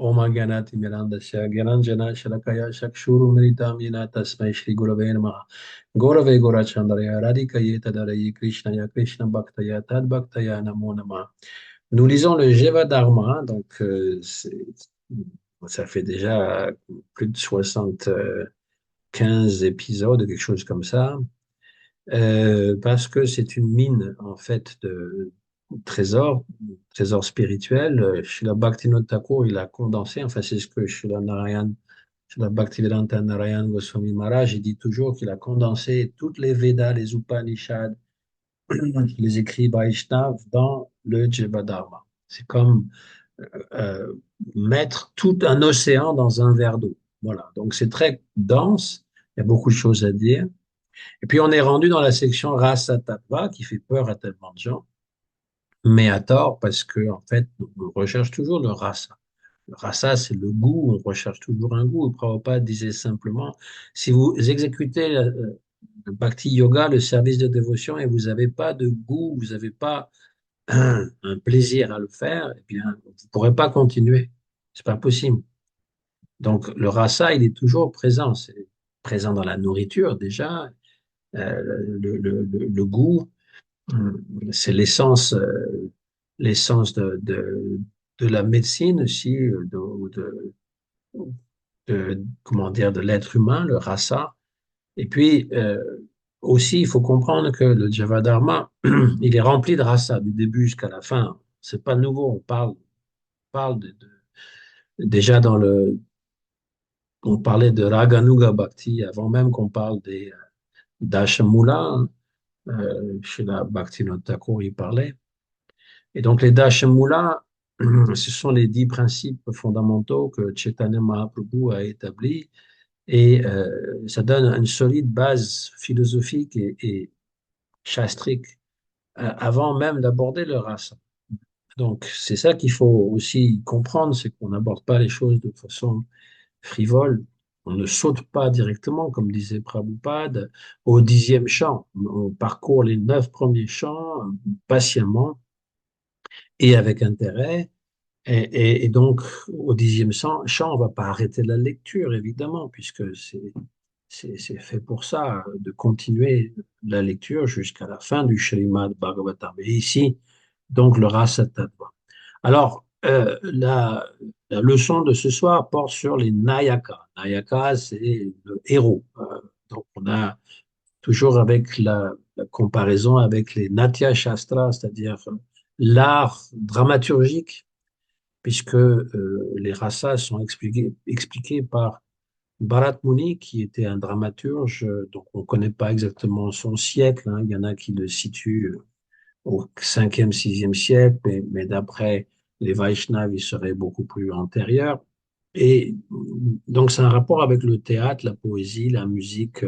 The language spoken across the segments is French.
Om Ganati Mirandasya Gyananjana Shalakaya Shakshuru Militam Yena Tasmai Shri Gurave Namaha Gurave Gorachandaya Radhikaye Tadaraye Krishnaya Krishna Bhaktaya Tad Bhaktaya Namo Namaha. Nous lisons le Jeva Dharma, donc ça fait déjà plus de 75 épisodes, quelque chose comme ça, parce que c'est une mine en fait de trésors, trésors spirituels. Srila Bhaktivinoda Thakur, il a condensé, enfin c'est ce que Srila Bhaktivedanta Narayan Goswami Maharaj, il dit toujours qu'il a condensé toutes les Védas, les Upanishads, les écrits Vaishnav dans le Jivadharma. C'est comme euh, mettre tout un océan dans un verre d'eau. Voilà, donc c'est très dense, il y a beaucoup de choses à dire. Et puis on est rendu dans la section Rasa Tattva qui fait peur à tellement de gens, mais à tort parce que en fait on recherche toujours le rasa. Le rasa, c'est le goût, on recherche toujours un goût. Prabhupada disait simplement, si vous exécutez le bhakti yoga, le service de dévotion, et vous n'avez pas de goût, vous n'avez pas un plaisir à le faire, eh bien, vous ne pourrez pas continuer. C'est pas possible. Donc, le rasa, il est toujours présent. C'est présent dans la nourriture déjà, le goût, c'est l'essence de la médecine aussi, comment dire, de l'être humain, le rasa. Et puis, aussi, il faut comprendre que le Javadharma, il est rempli de rasa du début jusqu'à la fin. C'est pas nouveau. On parle déjà on parlait de Raganuga Bhakti avant même qu'on parle des Dashamula. Chez la Bhaktivinoda Thakur, il parlait. Et donc, les Dashamula, ce sont les 10 principes fondamentaux que Chaitanya Mahaprabhu a établis et ça donne une solide base philosophique et shastrique avant même d'aborder le rasa. Donc, c'est ça qu'il faut aussi comprendre, c'est qu'on n'aborde pas les choses de façon frivole. On ne saute pas directement, comme disait Prabhupada, au 10e chant. On parcourt les 9 premiers chants patiemment et avec intérêt. Et donc, au 10e chant, on ne va pas arrêter la lecture, évidemment, puisque c'est fait pour ça, de continuer la lecture jusqu'à la fin du Srimad Bhagavatam. Et ici, donc, le Rasa Tattva. Alors, la leçon de ce soir porte sur les Nayakas. Nayaka, c'est le héros. Donc, on a toujours avec la comparaison avec les Natya Shastra, c'est-à-dire l'art dramaturgique, puisque les rasas sont expliqués par Bharat Muni, qui était un dramaturge, donc on ne connaît pas exactement son siècle, hein. Il y en a qui le situent au 5e, 6e siècle, mais d'après les Vaishnavas, il serait beaucoup plus antérieur. Et donc, c'est un rapport avec le théâtre, la poésie, la musique,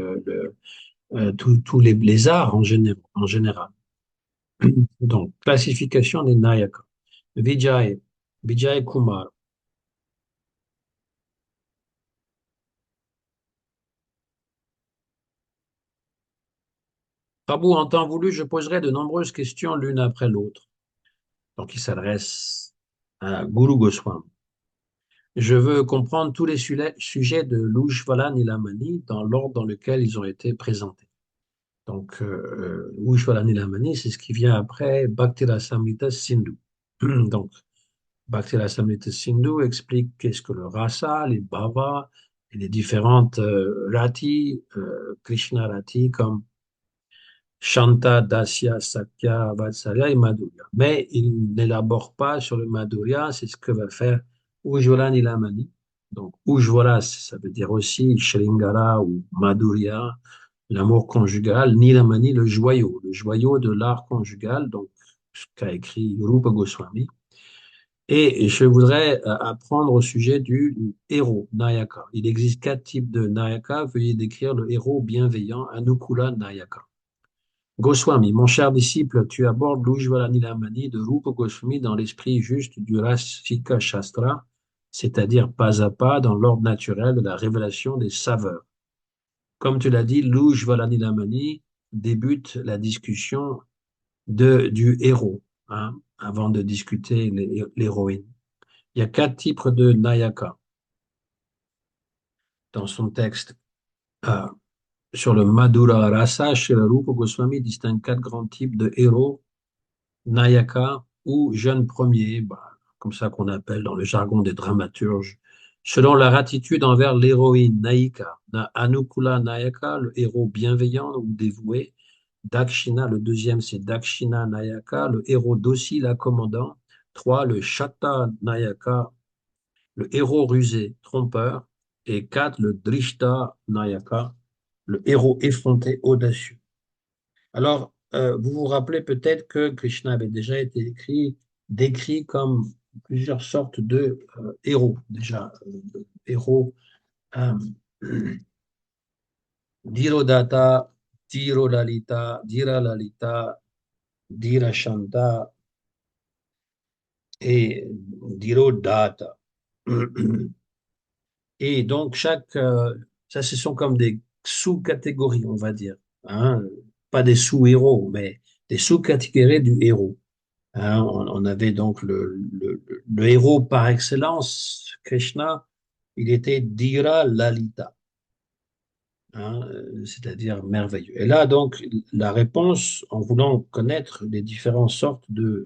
tous les arts en général. Donc, classification des Nayakas. Vijay, Vijay Kumar. Prabhu, en temps voulu, je poserai de nombreuses questions l'une après l'autre. Donc, il s'adresse à Guru Goswami. Je veux comprendre tous les sujets de l'Ujvala Nilamani dans l'ordre dans lequel ils ont été présentés. Donc, Ujvala Nilamani, c'est ce qui vient après Bhakti Rasamrita Sindhu. Donc, Bhakti Rasamrita Sindhu explique qu'est-ce que le rasa, les bhavas et les différentes rati, Krishna rati, comme Shanta, Dasya, Sakya, Vatsalya et Madhurya. Mais il n'élabore pas sur le Madhurya, c'est ce que va faire Ujjwala Nilamani. Donc, Ujjwala, ça veut dire aussi Sringara ou Madhurya, l'amour conjugal, Nilamani, le joyau de l'art conjugal, donc ce qu'a écrit Rupa Goswami. Et je voudrais apprendre au sujet du héros, Nayaka. Il existe 4 types de Nayaka. Veuillez décrire le héros bienveillant, Anukula Nayaka. Goswami, mon cher disciple, tu abordes l'Ujjvala Nilamani de Rupa Goswami dans l'esprit juste du Rasika Shastra, c'est-à-dire pas à pas dans l'ordre naturel de la révélation des saveurs. Comme tu l'as dit, l'Ujjvala Nilamani débute la discussion du héros, hein, avant de discuter l'héroïne. Il y a quatre types de Nayaka dans son texte. Euh, sur le Madhura Rasa, chez le Rupa Goswami distingue quatre grands types de héros, Nayaka ou jeunes premiers, bah, comme ça qu'on appelle dans le jargon des dramaturges, selon leur attitude envers l'héroïne Naïka. Anukula Nayaka, le héros bienveillant ou dévoué. Dakshina, le deuxième, c'est Dakshina Nayaka, le héros docile accommodant. Trois, le Shata Nayaka, le héros rusé, trompeur. Et quatre, le Drishta Nayaka, le héros effronté, audacieux. Alors, vous vous rappelez peut-être que Krishna avait déjà été décrit comme plusieurs sortes de héros. Déjà, héros euh, Dhirodata, Dhirolalita, Dhiralalita, Dhirashanta et Dhirodata. Et donc, ça, ce sont comme des sous-catégories, on va dire. Hein. Pas des sous-héros, mais des sous-catégories du héros. Hein. On avait donc le héros par excellence, Krishna, il était Dhira Lalita, hein, c'est-à-dire merveilleux. Et là, donc, la réponse, en voulant connaître les différentes sortes de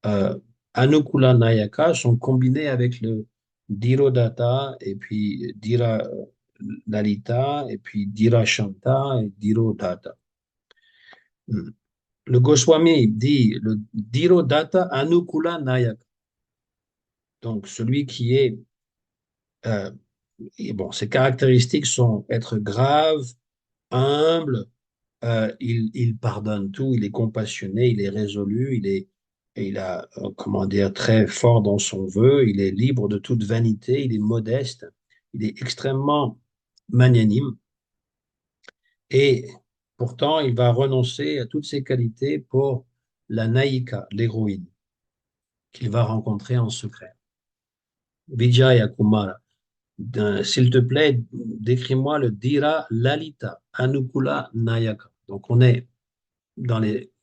euh, Anukula Nayaka sont combinés avec le Dhirodata et puis Dhira Lalita et puis Dhira Shanta et Dhirodata. Hmm. Le Goswami dit le Dhirodata Anukula Nayaka. Donc celui qui est et bon, ses caractéristiques sont être grave, humble, il pardonne tout, il est compassionné, il est résolu, il a, comment dire, très fort dans son vœu, il est libre de toute vanité, il est modeste, il est extrêmement magnanime et pourtant il va renoncer à toutes ses qualités pour la naïka, l'héroïne, qu'il va rencontrer en secret. Vijaya Kumara, s'il te plaît, décris-moi le Dira Lalita, Anukula Nayaka. Donc on est dans les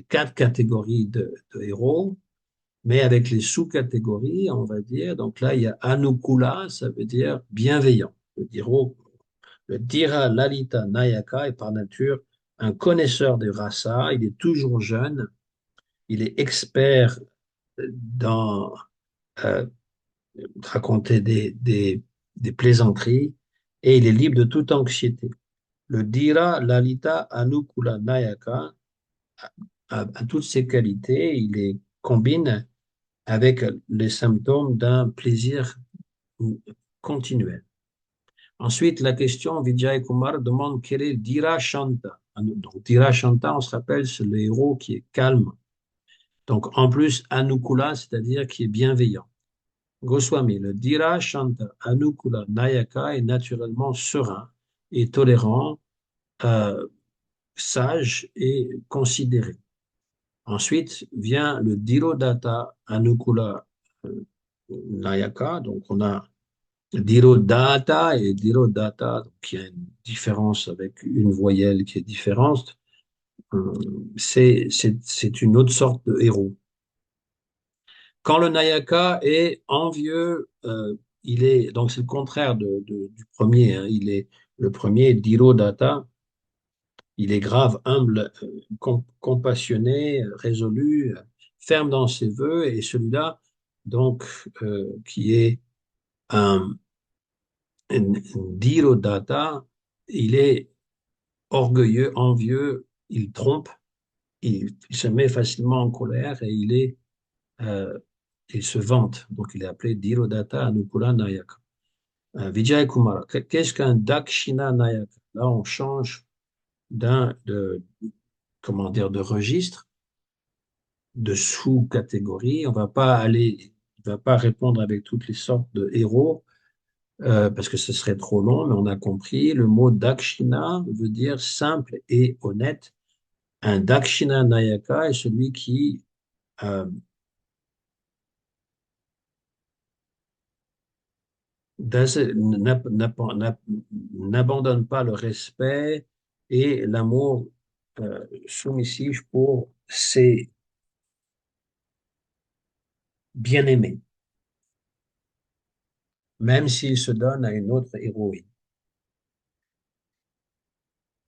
quatre catégories de héros, mais avec les sous-catégories, on va dire. Donc là, il y a Anukula, ça veut dire bienveillant. Le Dhira Lalita Nayaka est par nature un connaisseur des rasa, il est toujours jeune, il est expert dans euh, raconter des plaisanteries et il est libre de toute anxiété. Le Dhira Lalita Anukula Nayaka a toutes ces qualités, il les combine avec les symptômes d'un plaisir continuel. Ensuite, la question, Vijay Kumar demande quel est Dhira Shanta. Donc, Dhira Shanta, on se rappelle, c'est le héros qui est calme. Donc, en plus, Anukula, c'est-à-dire qui est bienveillant. Goswami, le Dhira Shanta Anukula Nayaka est naturellement serein et tolérant, euh, sage et considéré. Ensuite vient le Dhirodata Anukula Nayaka. Donc, on a Dhirodata et Dhirodata, donc il y a une différence avec une voyelle qui est différente. C'est une autre sorte de héros. Quand le Nayaka est envieux, il est, donc c'est le contraire du premier, hein. Le premier, Dhirodata, il est grave, humble, compassionné, résolu, ferme dans ses vœux, et celui-là, donc, qui est un, un Dhirodata, il est orgueilleux, envieux, il trompe, il se met facilement en colère et euh, il se vante. Donc, il est appelé Dhirodata Anukula Nayaka. Vijay Kumara, qu'est-ce qu'un Dakshina Nayaka? Là, on change comment dire, de registre, de sous-catégories. Il va pas répondre avec toutes les sortes de héros parce que ce serait trop long, mais on a compris. Le mot Dakshina veut dire simple et honnête. Un Dakshina Nayaka est celui qui euh, n'abandonne pas le respect et l'amour soumissif pour bien-aimé, même s'il se donne à une autre héroïne.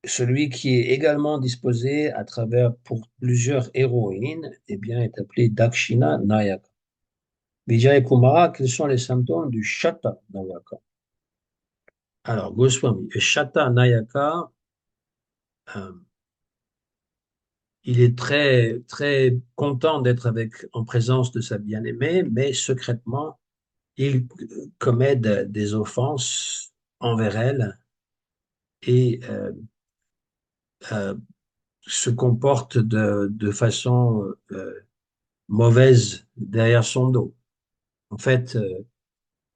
Celui qui est également disposé à travers pour plusieurs héroïnes, eh bien, est appelé Dakshina Nayaka. Vijay Kumara, quels sont les symptômes du Shata Nayaka? Alors, Goswami, le Shata Nayaka, euh, il est très, très content d'être en présence de sa bien-aimée, mais secrètement, il commet des offenses envers elle et euh, se comporte de façon mauvaise derrière son dos. En fait,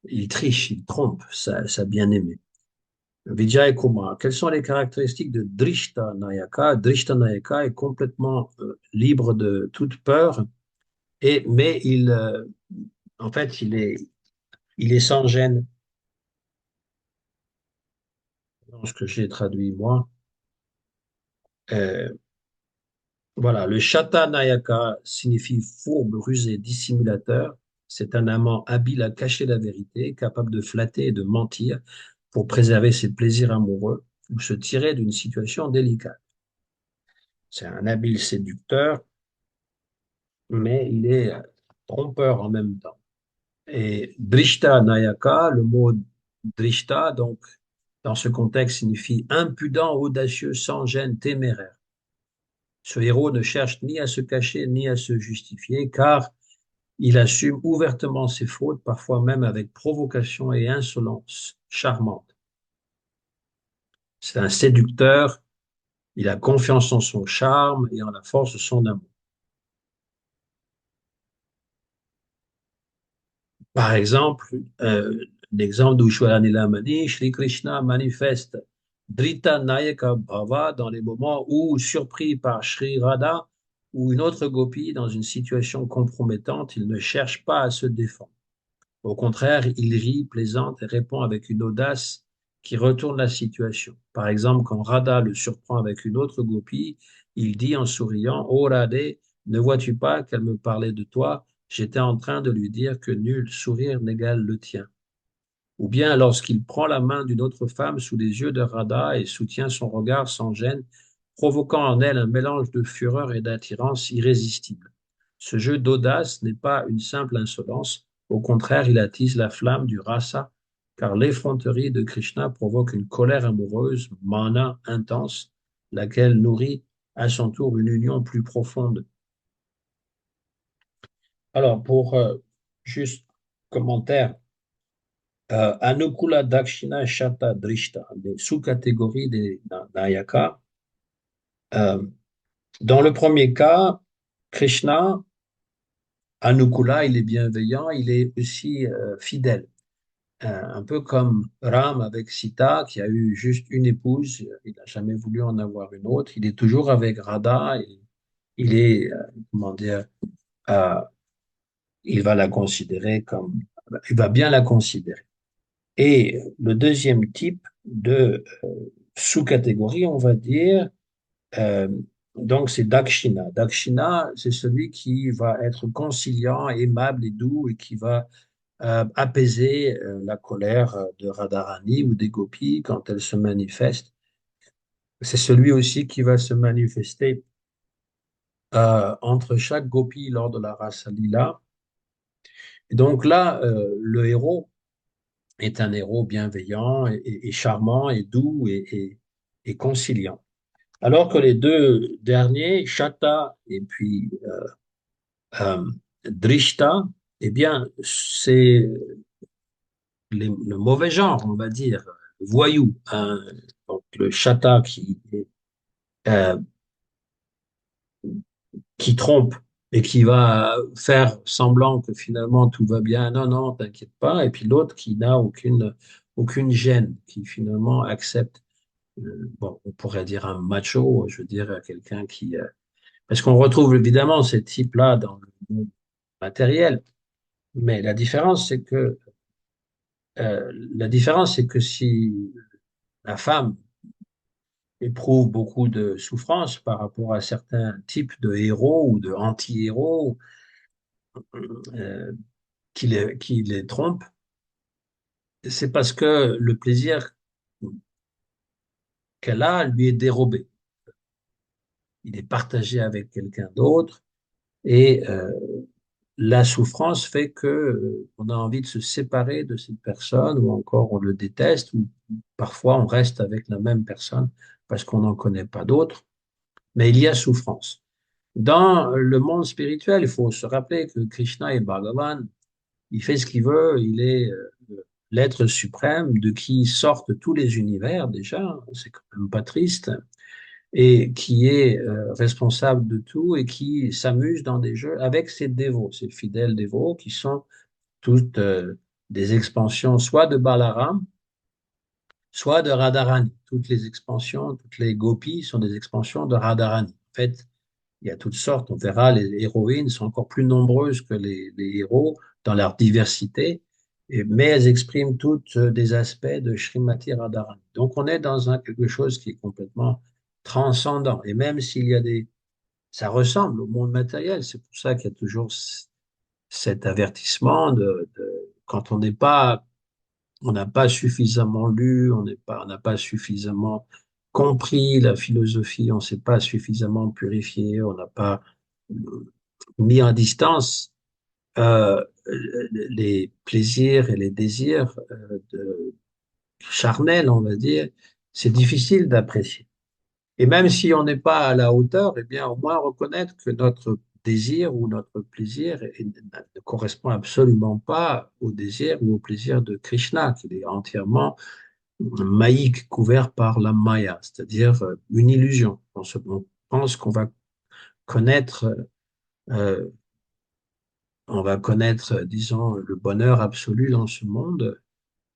il triche, il trompe sa bien-aimée. Vijay Kumar, quelles sont les caractéristiques de Drishta Nayaka? Drishta Nayaka est complètement libre de toute peur, mais en fait, il est sans gêne, dans ce que j'ai traduit moi. Euh, voilà, le Shata Nayaka signifie fourbe, rusé, dissimulateur. C'est un amant habile à cacher la vérité, capable de flatter et de mentir pour préserver ses plaisirs amoureux ou se tirer d'une situation délicate. C'est un habile séducteur, mais il est trompeur en même temps. Et Drishta Nayaka, le mot Drishta, donc, dans ce contexte, signifie impudent, audacieux, sans gêne, téméraire. Ce héros ne cherche ni à se cacher ni à se justifier, car il assume ouvertement ses fautes, parfois même avec provocation et insolence charmante. C'est un séducteur, il a confiance en son charme et en la force de son amour. Par exemple, l'exemple d'Ushwara Nilamani, Shri Krishna manifeste Drita Nayaka Bhava dans les moments où, surpris par Shri Radha ou une autre gopi dans une situation compromettante, il ne cherche pas à se défendre. Au contraire, il rit, plaisante et répond avec une audace qui retourne la situation. Par exemple, quand Radha le surprend avec une autre gopi, il dit en souriant, Oh Radhe, ne vois-tu pas qu'elle me parlait de toi? J'étais en train de lui dire que nul sourire n'égale le tien. Ou bien lorsqu'il prend la main d'une autre femme sous les yeux de Radha et soutient son regard sans gêne, provoquant en elle un mélange de fureur et d'attirance irrésistible. Ce jeu d'audace n'est pas une simple insolence, au contraire, il attise la flamme du rasa, car l'effronterie de Krishna provoque une colère amoureuse, mana intense, laquelle nourrit à son tour une union plus profonde. Alors, pour juste commentaire, Anukula, Dakshina, Shata, Drishta, des sous-catégories des Nayaka. Euh, Dans le premier cas, Krishna, Anukula, il est bienveillant, il est aussi fidèle. Un peu comme Ram avec Sita, qui a eu juste une épouse, il n'a jamais voulu en avoir une autre. Il est toujours avec Radha, et il est, comment dire, euh, il va la considérer comme, il va bien la considérer. Et le deuxième type de sous-catégorie, on va dire, euh, donc c'est Dakshina. Dakshina, c'est celui qui va être conciliant, aimable et doux et qui va apaiser la colère de Radharani ou des gopis quand elles se manifestent. C'est celui aussi qui va se manifester entre chaque gopi lors de la Rasa Lila. Et donc là, le héros est un héros bienveillant et charmant et doux et conciliant. Alors que les deux derniers, Shata et puis euh, Drishta, eh bien, c'est le mauvais genre, on va dire, voyou, hein. Donc, le Shata euh, qui trompe et qui va faire semblant que finalement tout va bien. Non, non, t'inquiète pas. Et puis l'autre qui n'a aucune gêne, qui finalement accepte, bon, on pourrait dire un macho, je veux dire, quelqu'un qui, parce qu'on retrouve évidemment ces types-là dans le monde matériel, mais la différence, c'est que si la femme éprouve beaucoup de souffrance par rapport à certains types de héros ou de anti-héros, euh, qui les trompe, c'est parce que le plaisir qu'elle a lui est dérobé. Il est partagé avec quelqu'un d'autre et la souffrance fait que on a envie de se séparer de cette personne ou encore on le déteste ou parfois on reste avec la même personne parce qu'on n'en connaît pas d'autres. Mais il y a souffrance. Dans le monde spirituel, il faut se rappeler que Krishna est Bhagavan, il fait ce qu'il veut, il est l'être suprême de qui sortent tous les univers déjà, c'est quand même pas triste, et qui est responsable de tout et qui s'amuse dans des jeux avec ses dévots, ses fidèles dévots, qui sont toutes des expansions soit de Balaram, soit de Radharani. Toutes les expansions, toutes les gopis sont des expansions de Radharani. En fait, il y a toutes sortes. On verra, les héroïnes sont encore plus nombreuses que les héros dans leur diversité, mais elles expriment toutes des aspects de Srimati Radharani. Donc, on est dans quelque chose qui est complètement transcendant. Et même s'il y a des... Ça ressemble au monde matériel. C'est pour ça qu'il y a toujours cet avertissement quand on n'a pas suffisamment lu, on n'a pas suffisamment compris la philosophie, on ne s'est pas suffisamment purifié, on n'a pas mis en distance les plaisirs et les désirs charnels, on va dire, c'est difficile d'apprécier. Et même si on n'est pas à la hauteur, eh bien, au moins reconnaître que notre désir ou notre plaisir ne correspond absolument pas au désir ou au plaisir de Krishna, qu'il est entièrement maïque, couvert par la maya, c'est-à-dire une illusion. On pense qu'on va connaître, euh, disons, le bonheur absolu dans ce monde,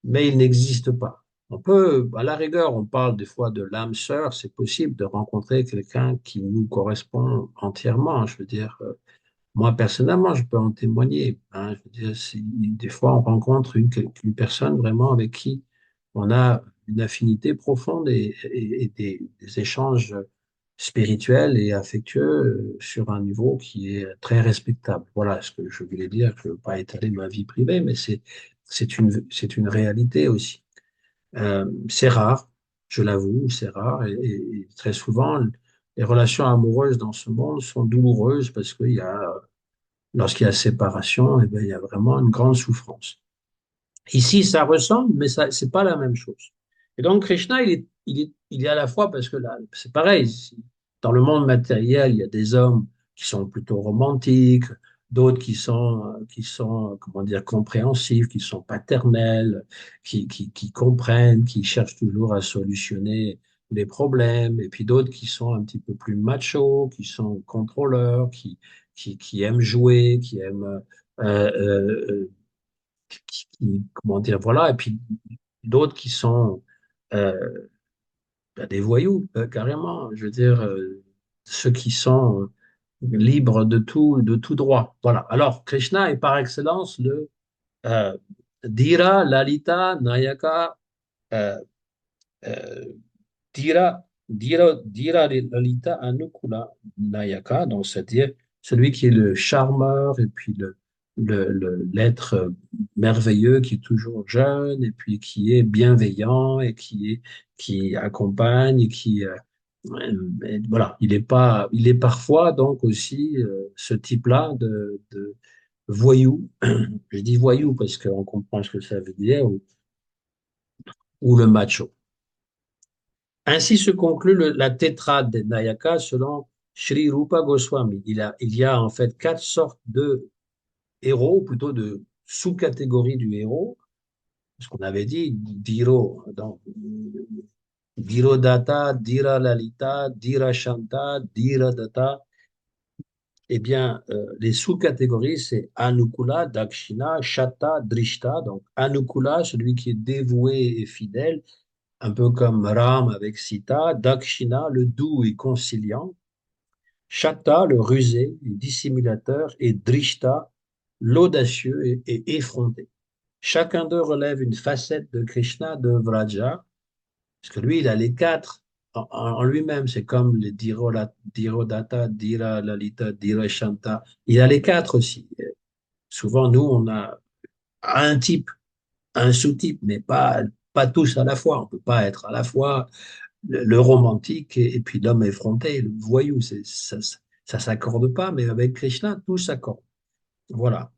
mais il n'existe pas. On peut, à la rigueur, on parle des fois de l'âme sœur, c'est possible de rencontrer quelqu'un qui nous correspond entièrement. Je veux dire, moi personnellement, je peux en témoigner. Hein. Je veux dire, des fois, on rencontre une personne vraiment avec qui on a une affinité profonde et des échanges spirituels et affectueux sur un niveau qui est très respectable. Voilà ce que je voulais dire. Je ne veux pas étaler ma vie privée, mais c'est une réalité aussi. C'est rare, je l'avoue, c'est rare. Et très souvent, les relations amoureuses dans ce monde sont douloureuses parce qu'il y a, lorsqu'il y a séparation, eh bien, il y a vraiment une grande souffrance. Ici, ça ressemble, mais ça, c'est pas la même chose. Et donc, Krishna, il est à la fois parce que là, c'est pareil. Dans le monde matériel, il y a des hommes qui sont plutôt romantiques, d'autres qui sont, comment dire, compréhensifs, qui sont paternels, qui comprennent, qui cherchent toujours à solutionner les problèmes, et puis d'autres qui sont un petit peu plus machos, qui sont contrôleurs, qui aiment jouer, qui aiment comment dire, voilà, et puis d'autres qui sont euh, des voyous, carrément, je veux dire, ceux qui sont libres de tout droit. Voilà. Alors, Krishna est par excellence le euh, Dhira, Lalita, Nayaka, euh, euh, Dhira Lalita Anukula Nayaka, donc c'est-à-dire celui qui est le charmeur et puis l'être merveilleux qui est toujours jeune et puis qui est bienveillant et qui accompagne et voilà, il est parfois donc aussi ce type-là de voyou. Je dis voyou parce qu'on comprend ce que ça veut dire ou le macho. Ainsi se conclut la tétrade des Nayakas selon Sri Rupa Goswami. Il y a en fait quatre sortes de héros, ou plutôt de sous-catégories du héros. Ce qu'on avait dit, Diro, donc, Diro Datta, Dira Lalita, Dira Shanta, Dira Datta. Eh bien, les sous-catégories, c'est Anukula, Dakshina, Shatta, Drishta. Donc, Anukula, celui qui est dévoué et fidèle, un peu comme Ram avec Sita, Dakshina, le doux et conciliant, Shatta, le rusé et dissimulateur, et Drishta, l'audacieux et effronté. Chacun d'eux relève une facette de Krishna, de Vraja, parce que lui, il a les quatre en lui-même. C'est comme les Dirodata, Dira Lalita, Dira Shanta. Il a les quatre aussi. Souvent, nous, on a un type, un sous-type, mais pas tous à la fois. On ne peut pas être à la fois le romantique et puis l'homme effronté, le voyou. Ça s'accorde pas, mais avec Krishna, tout s'accorde. Voilà.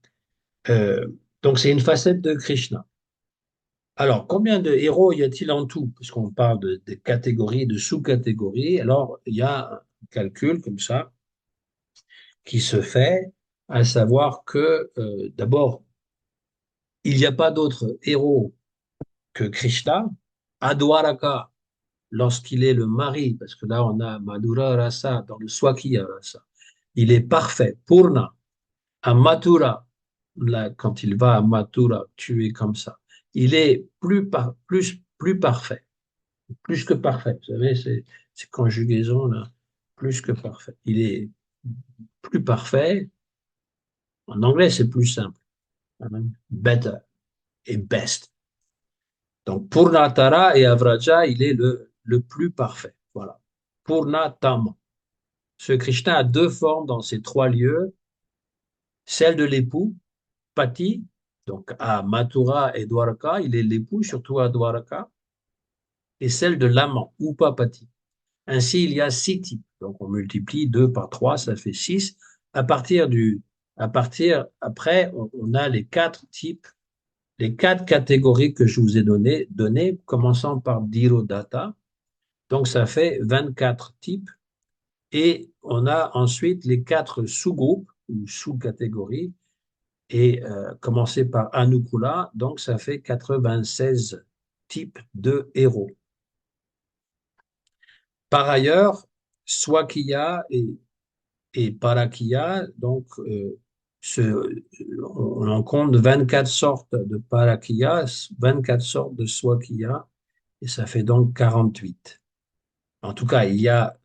Euh, donc, c'est une facette de Krishna. Alors, combien de héros y a-t-il en tout? Puisqu'on parle de catégories, de sous-catégories. Alors, il y a un calcul comme ça qui se fait, à savoir que, d'abord, il n'y a pas d'autre héros que Krishna. À Dwaraka, lorsqu'il est le mari, parce que là, on a Madhura Rasa dans le Swakiya Rasa, il est parfait. Purna, à Mathura, là, quand il va à Mathura, tuer comme ça, il est plus parfait. Plus que parfait. Vous savez, c'est conjugaison, là, plus que parfait. Il est plus parfait. En anglais, c'est plus simple. Hein. Better et best. Donc, Purnatara et Avraja, il est le plus parfait. Voilà. Purnatama. Ce Krishna a deux formes dans ces trois lieux. Celle de l'époux, Pati, donc à Mathura et Dwaraka, il est l'époux, surtout à Dwaraka, et celle de l'amant, Upapati. Ainsi, il y a six types. Donc, on multiplie 2 par 3, ça fait 6. À partir après, on a les quatre types, les quatre catégories que je vous ai données, commençant par Dirodata. Donc, ça fait 24 types. Et on a ensuite les quatre sous-groupes ou sous-catégories. Et commencer par Anukula, donc ça fait 96 types de héros. Par ailleurs, Swakiya et Parakiya, donc on en compte 24 sortes de Parakiya, 24 sortes de Swakiya, et ça fait donc 48. En tout cas, il y a,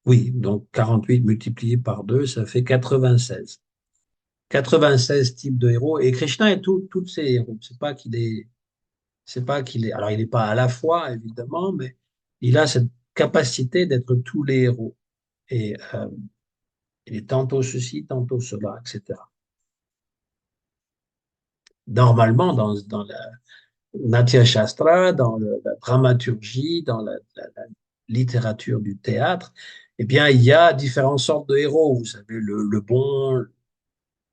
oui, donc 48 multiplié par 2, ça fait 96. 96 types de héros, et Krishna est tous ces héros. C'est pas qu'il est, alors il n'est pas à la fois, évidemment, mais il a cette capacité d'être tous les héros. Et il est tantôt ceci, tantôt cela, etc. Normalement, dans la Natya Shastra, dans la dramaturgie, dans la littérature du théâtre, eh bien, il y a différentes sortes de héros. Vous savez, le bon,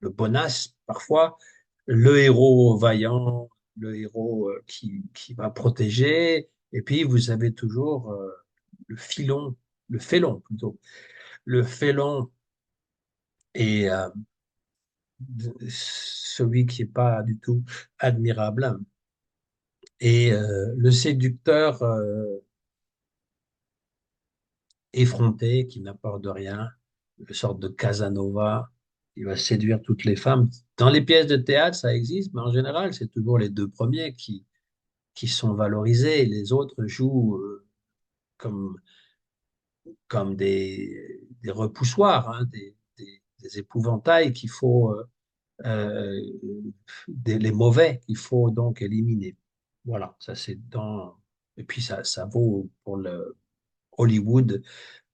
le bonasse, parfois, le héros vaillant, le héros qui va protéger, et puis vous avez toujours le filon, le félon plutôt, le félon est celui qui n'est pas du tout admirable, hein. Et le séducteur effronté qui n'a peur de rien, une sorte de Casanova, qui va séduire toutes les femmes. Dans les pièces de théâtre, ça existe, mais en général, c'est toujours les deux premiers qui sont valorisés. Les autres jouent comme, comme des repoussoirs, hein, des épouvantails qu'il faut, euh, les mauvais qu'il faut donc éliminer. Voilà, ça c'est dans. Et puis ça vaut pour le Hollywood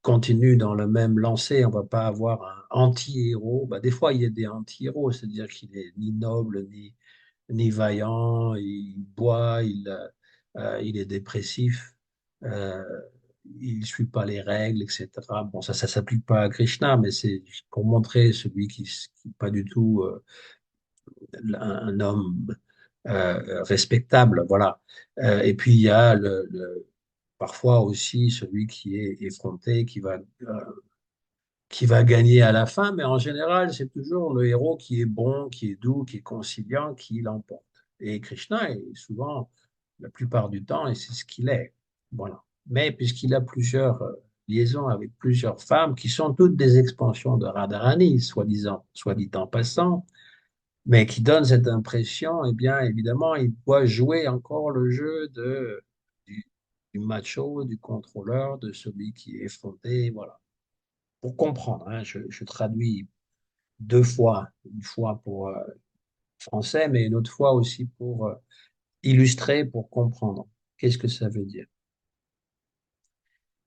continue dans le même lancer. On va pas avoir un anti-héros. Bah, des fois, il y a des anti-héros, c'est-à-dire qu'il est ni noble, ni vaillant, il boit, il est dépressif, euh, il ne suit pas les règles, etc. Bon, ça s'applique pas à Krishna, mais c'est pour montrer celui qui pas du tout un homme respectable, voilà. Et puis il y a parfois aussi celui qui est effronté, qui va gagner à la fin, mais en général, c'est toujours le héros qui est bon, qui est doux, qui est conciliant, qui l'emporte. Et Krishna est souvent, la plupart du temps, et c'est ce qu'il est. Voilà. Mais puisqu'il a plusieurs liaisons avec plusieurs femmes qui sont toutes des expansions de Radharani, soi-disant, soit dit en passant, mais qui donnent cette impression, eh bien, évidemment, il doit jouer encore le jeu du, du macho, du contrôleur, de celui qui est effronté, voilà pour comprendre, hein, je traduis deux fois, une fois pour français, mais une autre fois aussi pour illustrer, pour comprendre. Qu'est-ce que ça veut dire?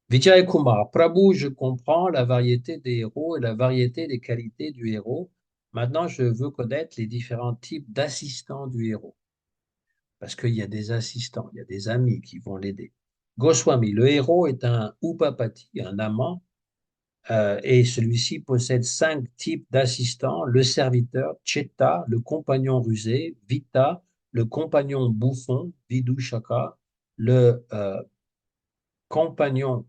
Vijay Kumar, Prabhu, je comprends la variété des héros et la variété des qualités du héros. Maintenant, je veux connaître les différents types d'assistants du héros, parce qu'il y a des assistants, il y a des amis qui vont l'aider. Goswami, le héros est un upapati, un amant, et celui-ci possède cinq types d'assistants, le serviteur, Cheta, le compagnon rusé, Vita, le compagnon bouffon, Vidushaka, le compagnon,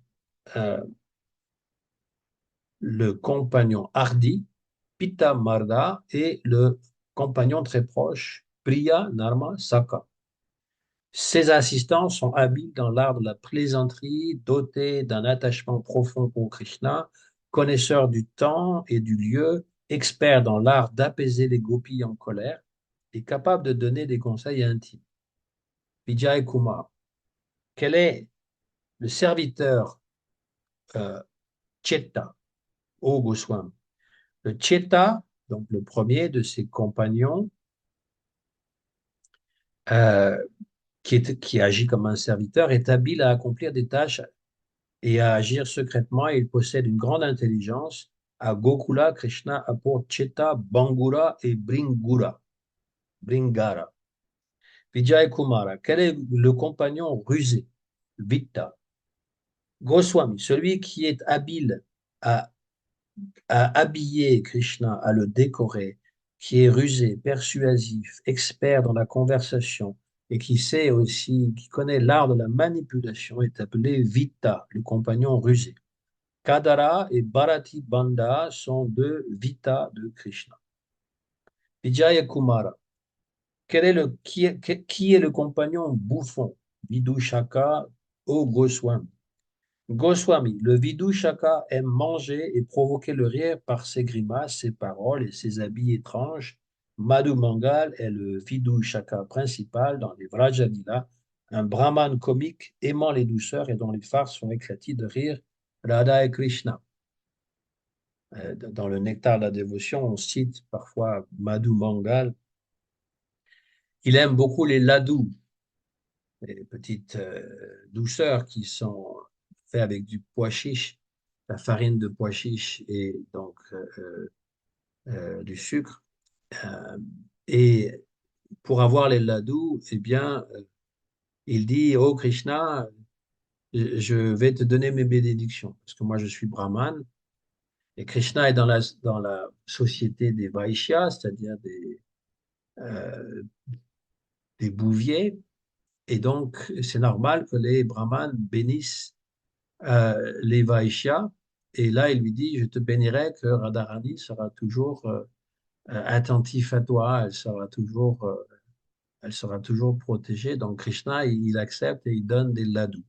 euh, le compagnon hardi, Pitta Marda, et le compagnon très proche, Priya Narma Saka. Ces assistants sont habiles dans l'art de la plaisanterie, dotés d'un attachement profond pour Krishna, connaisseurs du temps et du lieu, experts dans l'art d'apaiser les gopis en colère et capables de donner des conseils intimes. Vijay Kumar, quel est le serviteur Cheta, au Goswami? Le Cheta, donc le premier de ses compagnons, euh, qui agit comme un serviteur, est habile à accomplir des tâches et à agir secrètement. Il possède une grande intelligence. À Gokula, Krishna a pour Cheta, Bangura et Bringara. Vijay Kumara, quel est le compagnon rusé? Vitta. Goswami, celui qui est habile à, à habiller Krishna, à le décorer, qui est rusé, persuasif, expert dans la conversation et qui sait aussi, qui connaît l'art de la manipulation, est appelé Vitta, le compagnon rusé. Kadara et Bharati Banda sont deux Vita de Krishna. Vijaya Kumara, qui est le compagnon bouffon? Vidushaka au Goswami. Goswami, le Vidushaka aime manger et provoquer le rire par ses grimaces, ses paroles et ses habits étranges. Madhu Mangal est le Vidushaka principal dans les Vrajalila, un brahman comique aimant les douceurs et dont les farces font éclater de rire Radha et Krishna. Dans le Nectar de la dévotion, on cite parfois Madhu Mangal. Il aime beaucoup les ladous, les petites douceurs qui sont faites avec du pois chiche, la farine de pois chiche et donc du sucre. Euh, et pour avoir les ladous, eh bien, il dit, oh Krishna, je vais te donner mes bénédictions, parce que moi je suis brahman, et Krishna est dans la société des Vaishyas, c'est-à-dire des bouviers. Et donc, c'est normal que les brahmanes bénissent les Vaishyas. Et là, il lui dit, je te bénirai que Radharani sera toujours attentif à toi, elle sera toujours protégée. Donc, Krishna, il accepte et il donne des ladous,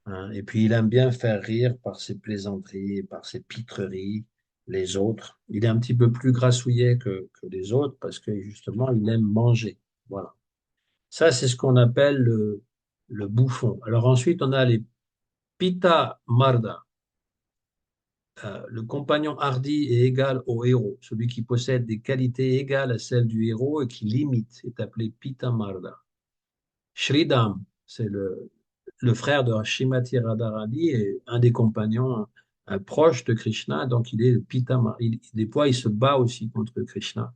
hein. Et puis, il aime bien faire rire par ses plaisanteries, par ses pitreries, les autres. Il est un petit peu plus grassouillet que les autres parce que justement, il aime manger. Voilà. Ça, c'est ce qu'on appelle le bouffon. Alors ensuite, on a les Pita Marda, le compagnon hardi et égal au héros, celui qui possède des qualités égales à celles du héros et qui limite, est appelé Pita Marda. Shridam, c'est le frère de Srimati Radharani et un des compagnons proches de Krishna, donc il est le Pita Marda. Des fois, il se bat aussi contre Krishna.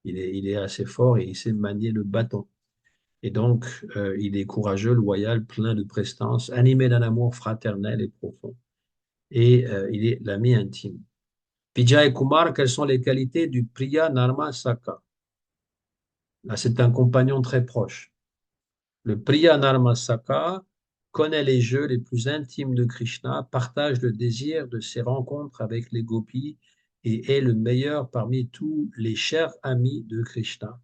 Il est assez fort et il sait manier le bâton. Et donc, il est courageux, loyal, plein de prestance, animé d'un amour fraternel et profond. Et il est l'ami intime. Vijay Kumar, quelles sont les qualités du Priya Narma Saka? Là, c'est un compagnon très proche. Le Priya Narma Saka connaît les jeux les plus intimes de Krishna, partage le désir de ses rencontres avec les gopis et est le meilleur parmi tous les chers amis de Krishna.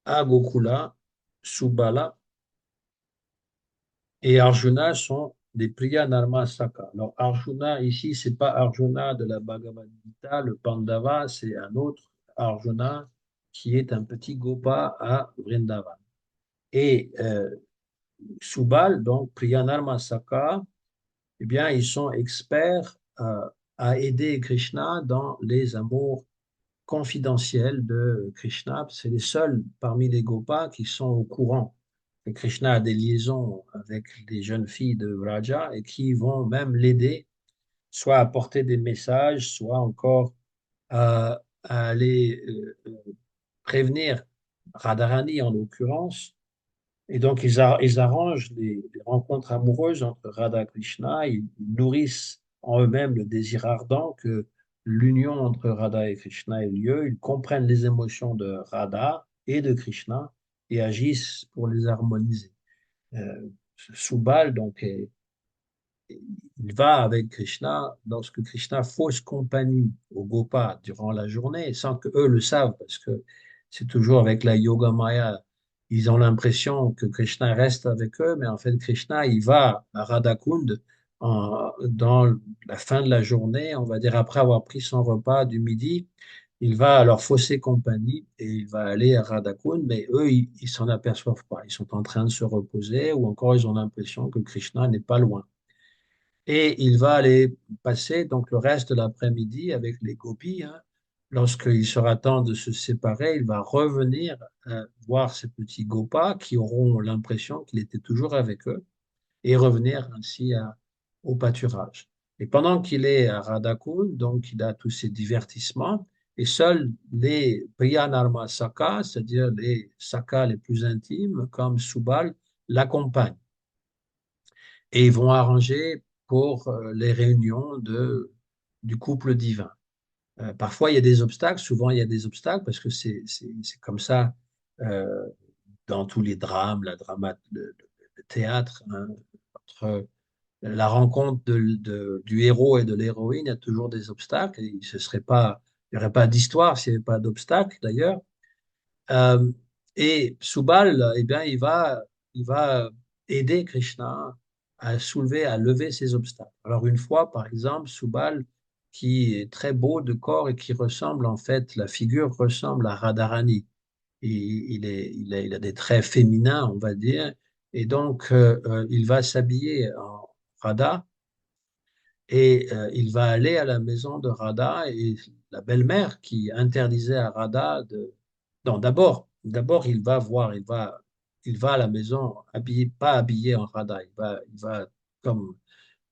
À Gokula, Subala et Arjuna sont des Priya Narmasaka. Alors Arjuna ici, c'est pas Arjuna de la Bhagavad Gita, le Pandava, c'est un autre Arjuna qui est un petit Gopa à Vrindavan. Et Subal, donc Priya Narmasaka, eh bien, ils sont experts à aider Krishna dans les amours confidentiels de Krishna. C'est les seuls parmi les Gopas qui sont au courant que Krishna a des liaisons avec des jeunes filles de Vraja et qui vont même l'aider, soit à porter des messages, soit encore à à aller prévenir Radharani en l'occurrence. Et donc, ils arrangent les rencontres amoureuses entre Radha et Krishna. Ils nourrissent en eux-mêmes le désir ardent que l'union entre Radha et Krishna ait lieu. Ils comprennent les émotions de Radha et de Krishna et agissent pour les harmoniser. Euh, Subal, donc, il va avec Krishna lorsque Krishna fausse compagnie aux Gopas durant la journée, sans que eux le savent, parce que c'est toujours avec la Yoga Maya. Ils ont l'impression que Krishna reste avec eux, mais en fait, Krishna, il va à Radhakund dans la fin de la journée, on va dire après avoir pris son repas du midi. Il va leur fausser compagnie et il va aller à Radhakund, mais eux, ils s'en aperçoivent pas. Ils sont en train de se reposer ou encore ils ont l'impression que Krishna n'est pas loin. Et il va aller passer donc le reste de l'après-midi avec les gopis, hein. Lorsqu'il sera temps de se séparer, il va revenir voir ces petits gopas qui auront l'impression qu'il était toujours avec eux et revenir ainsi au pâturage. Et pendant qu'il est à Radhakund, donc il a tous ces divertissements, et seuls les Priyanarma Saka, c'est-à-dire les sakas les plus intimes, comme Subal, l'accompagnent et ils vont arranger pour les réunions du couple divin. Parfois, il y a des obstacles, souvent il y a des obstacles parce que c'est comme ça euh, dans tous les drames, le théâtre, hein, entre la rencontre du héros et de l'héroïne, il y a toujours des obstacles. Et il n'y aurait pas d'histoire s'il n'y avait pas d'obstacles d'ailleurs. Euh, et Subal, eh bien, il va aider Krishna à soulever, à lever ses obstacles. Alors une fois, par exemple, Subal, qui est très beau de corps et qui ressemble en fait, la figure ressemble à Radharani. Il a des traits féminins, on va dire, et donc il va s'habiller en Radha et il va aller à la maison de Radha et la belle-mère qui interdisait à Radha de... Non, d'abord il va à la maison habillé, pas habillé en Radha, il va comme,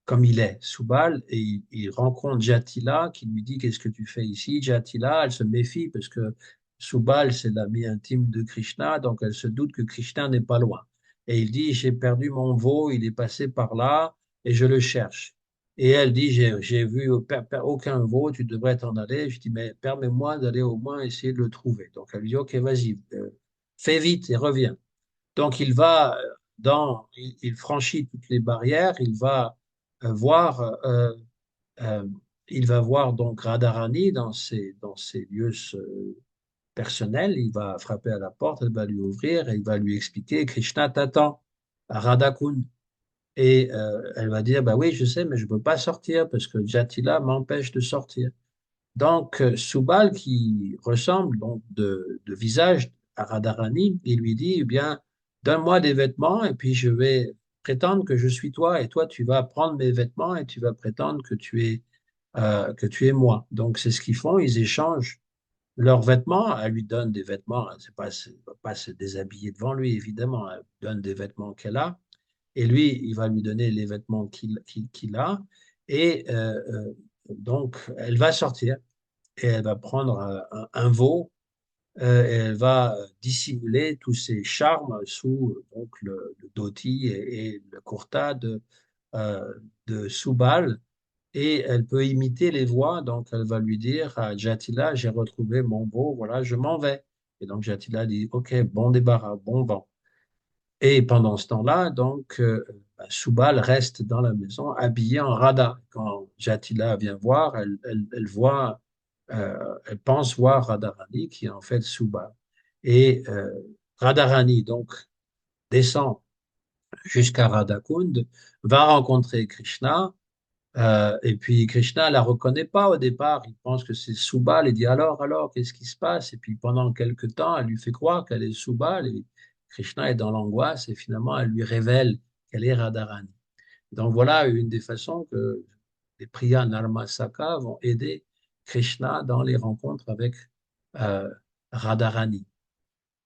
comme il est, Subal, et il rencontre Jatila qui lui dit, qu'est-ce que tu fais ici? Jatila, elle se méfie parce que Subal, c'est l'ami intime de Krishna, donc elle se doute que Krishna n'est pas loin. Et il dit, j'ai perdu mon veau, il est passé par là et je le cherche. Et elle dit, j'ai vu aucun veau, tu devrais t'en aller. Je dis, mais permets-moi d'aller au moins essayer de le trouver. Donc elle dit, ok, vas-y, fais vite et reviens. Donc il va il franchit toutes les barrières, euh, voir, euh, euh, il va voir donc Radharani dans ses lieux personnels. Il va frapper à la porte, elle va lui ouvrir et il va lui expliquer Krishna t'attend à Radhakund. Et elle va dire bah oui, je sais, mais je ne peux pas sortir parce que Jatila m'empêche de sortir. Donc, Subal, qui ressemble donc de visage à Radharani, il lui dit, eh bien, donne-moi des vêtements et puis je vais prétendre que je suis toi et toi, tu vas prendre mes vêtements et tu vas prétendre que tu es moi. Donc, c'est ce qu'ils font, ils échangent leurs vêtements, elle lui donne des vêtements, elle ne va pas se déshabiller devant lui, évidemment, elle lui donne des vêtements qu'elle a et lui, il va lui donner les vêtements qu'il a et donc, elle va sortir et elle va prendre un veau et elle va dissimuler tous ses charmes sous donc le dhoti et le kurta de Subal et elle peut imiter les voix donc elle va lui dire à Jatila j'ai retrouvé mon veau voilà je m'en vais et donc Jatila dit ok bon débarras bon vent et pendant ce temps-là donc Subal reste dans la maison habillée en Radha quand Jatila vient voir elle voit elle pense voir Radharani qui est en fait Subal. Et Radharani donc descend jusqu'à Radhakund, va rencontrer Krishna, et puis Krishna la reconnaît pas au départ, il pense que c'est Subal, il dit alors, qu'est-ce qui se passe? Et puis pendant quelques temps, elle lui fait croire qu'elle est Subal, et Krishna est dans l'angoisse, et finalement elle lui révèle qu'elle est Radharani. Donc voilà une des façons que les Priya Narmasaka vont aider Krishna dans les rencontres avec euh, Radharani.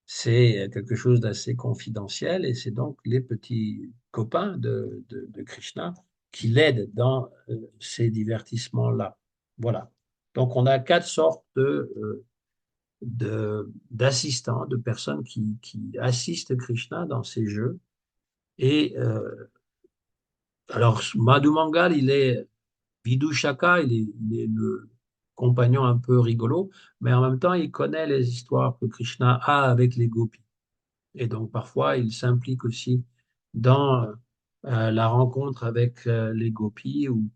C'est quelque chose d'assez confidentiel et c'est donc les petits copains de Krishna qui l'aident dans ces divertissements-là. Voilà. Donc, on a quatre sortes d'assistants, de personnes qui assistent Krishna dans ces jeux. Et alors, Madhu Mangal, il est Vidushaka, il est le compagnon un peu rigolo, mais en même temps, il connaît les histoires que Krishna a avec les gopis. Et donc, parfois, il s'implique aussi dans la rencontre avec les gopis, où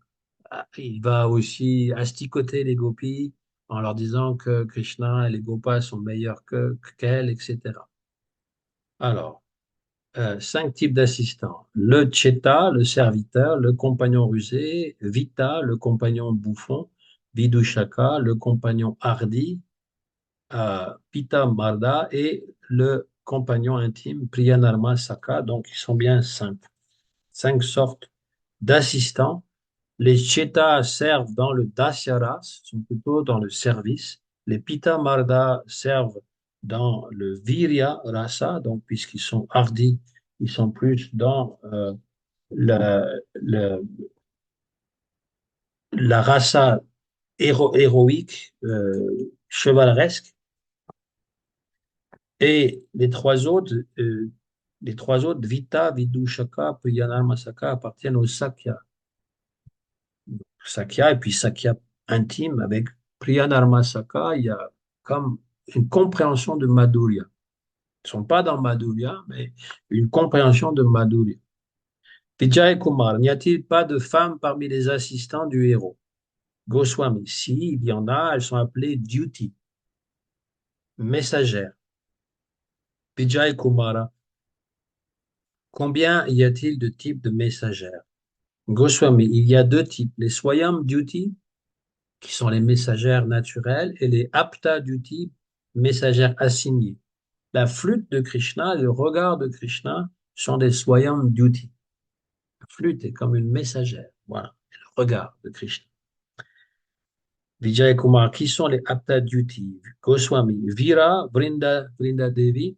il va aussi asticoter les gopis en leur disant que Krishna et les gopas sont meilleurs qu'elle, etc. Alors, cinq types d'assistants. Le Cheta, le serviteur, le compagnon rusé, Vita, le compagnon bouffon, Vidushaka, le compagnon hardi, Pita Marda et le compagnon intime, Priyanarma Saka. Donc, ils sont bien cinq. Cinq sortes d'assistants. Les Chetas servent dans le Dasyaras, sont plutôt dans le service. Les Pita Marda servent dans le Virya Rasa, donc puisqu'ils sont hardis, ils sont plus dans la, la, la rasa héroïque, chevaleresque. Et les trois autres, Vita, Vidushaka, Priyanarmasaka, appartiennent au Sakya. Sakya, et puis Sakya intime avec Priyanarmasaka, il y a comme une compréhension de Madhurya. Ils ne sont pas dans Madhurya, mais une compréhension de Madhurya. Vijay Kumar, n'y a-t-il pas de femmes parmi les assistants du héros? Goswami, si, il y en a, elles sont appelées duty, messagères. Vijay Kumara, combien y a-t-il de types de messagères? Goswami, il y a deux types, les Swayam duty, qui sont les messagères naturelles, et les Apta duty, messagères assignées. La flûte de Krishna et le regard de Krishna sont des Swayam duty. La flûte est comme une messagère, voilà, et le regard de Krishna. Vijay Kumar, qui sont les Apta duty? Goswami, Vira, Vrinda Devi,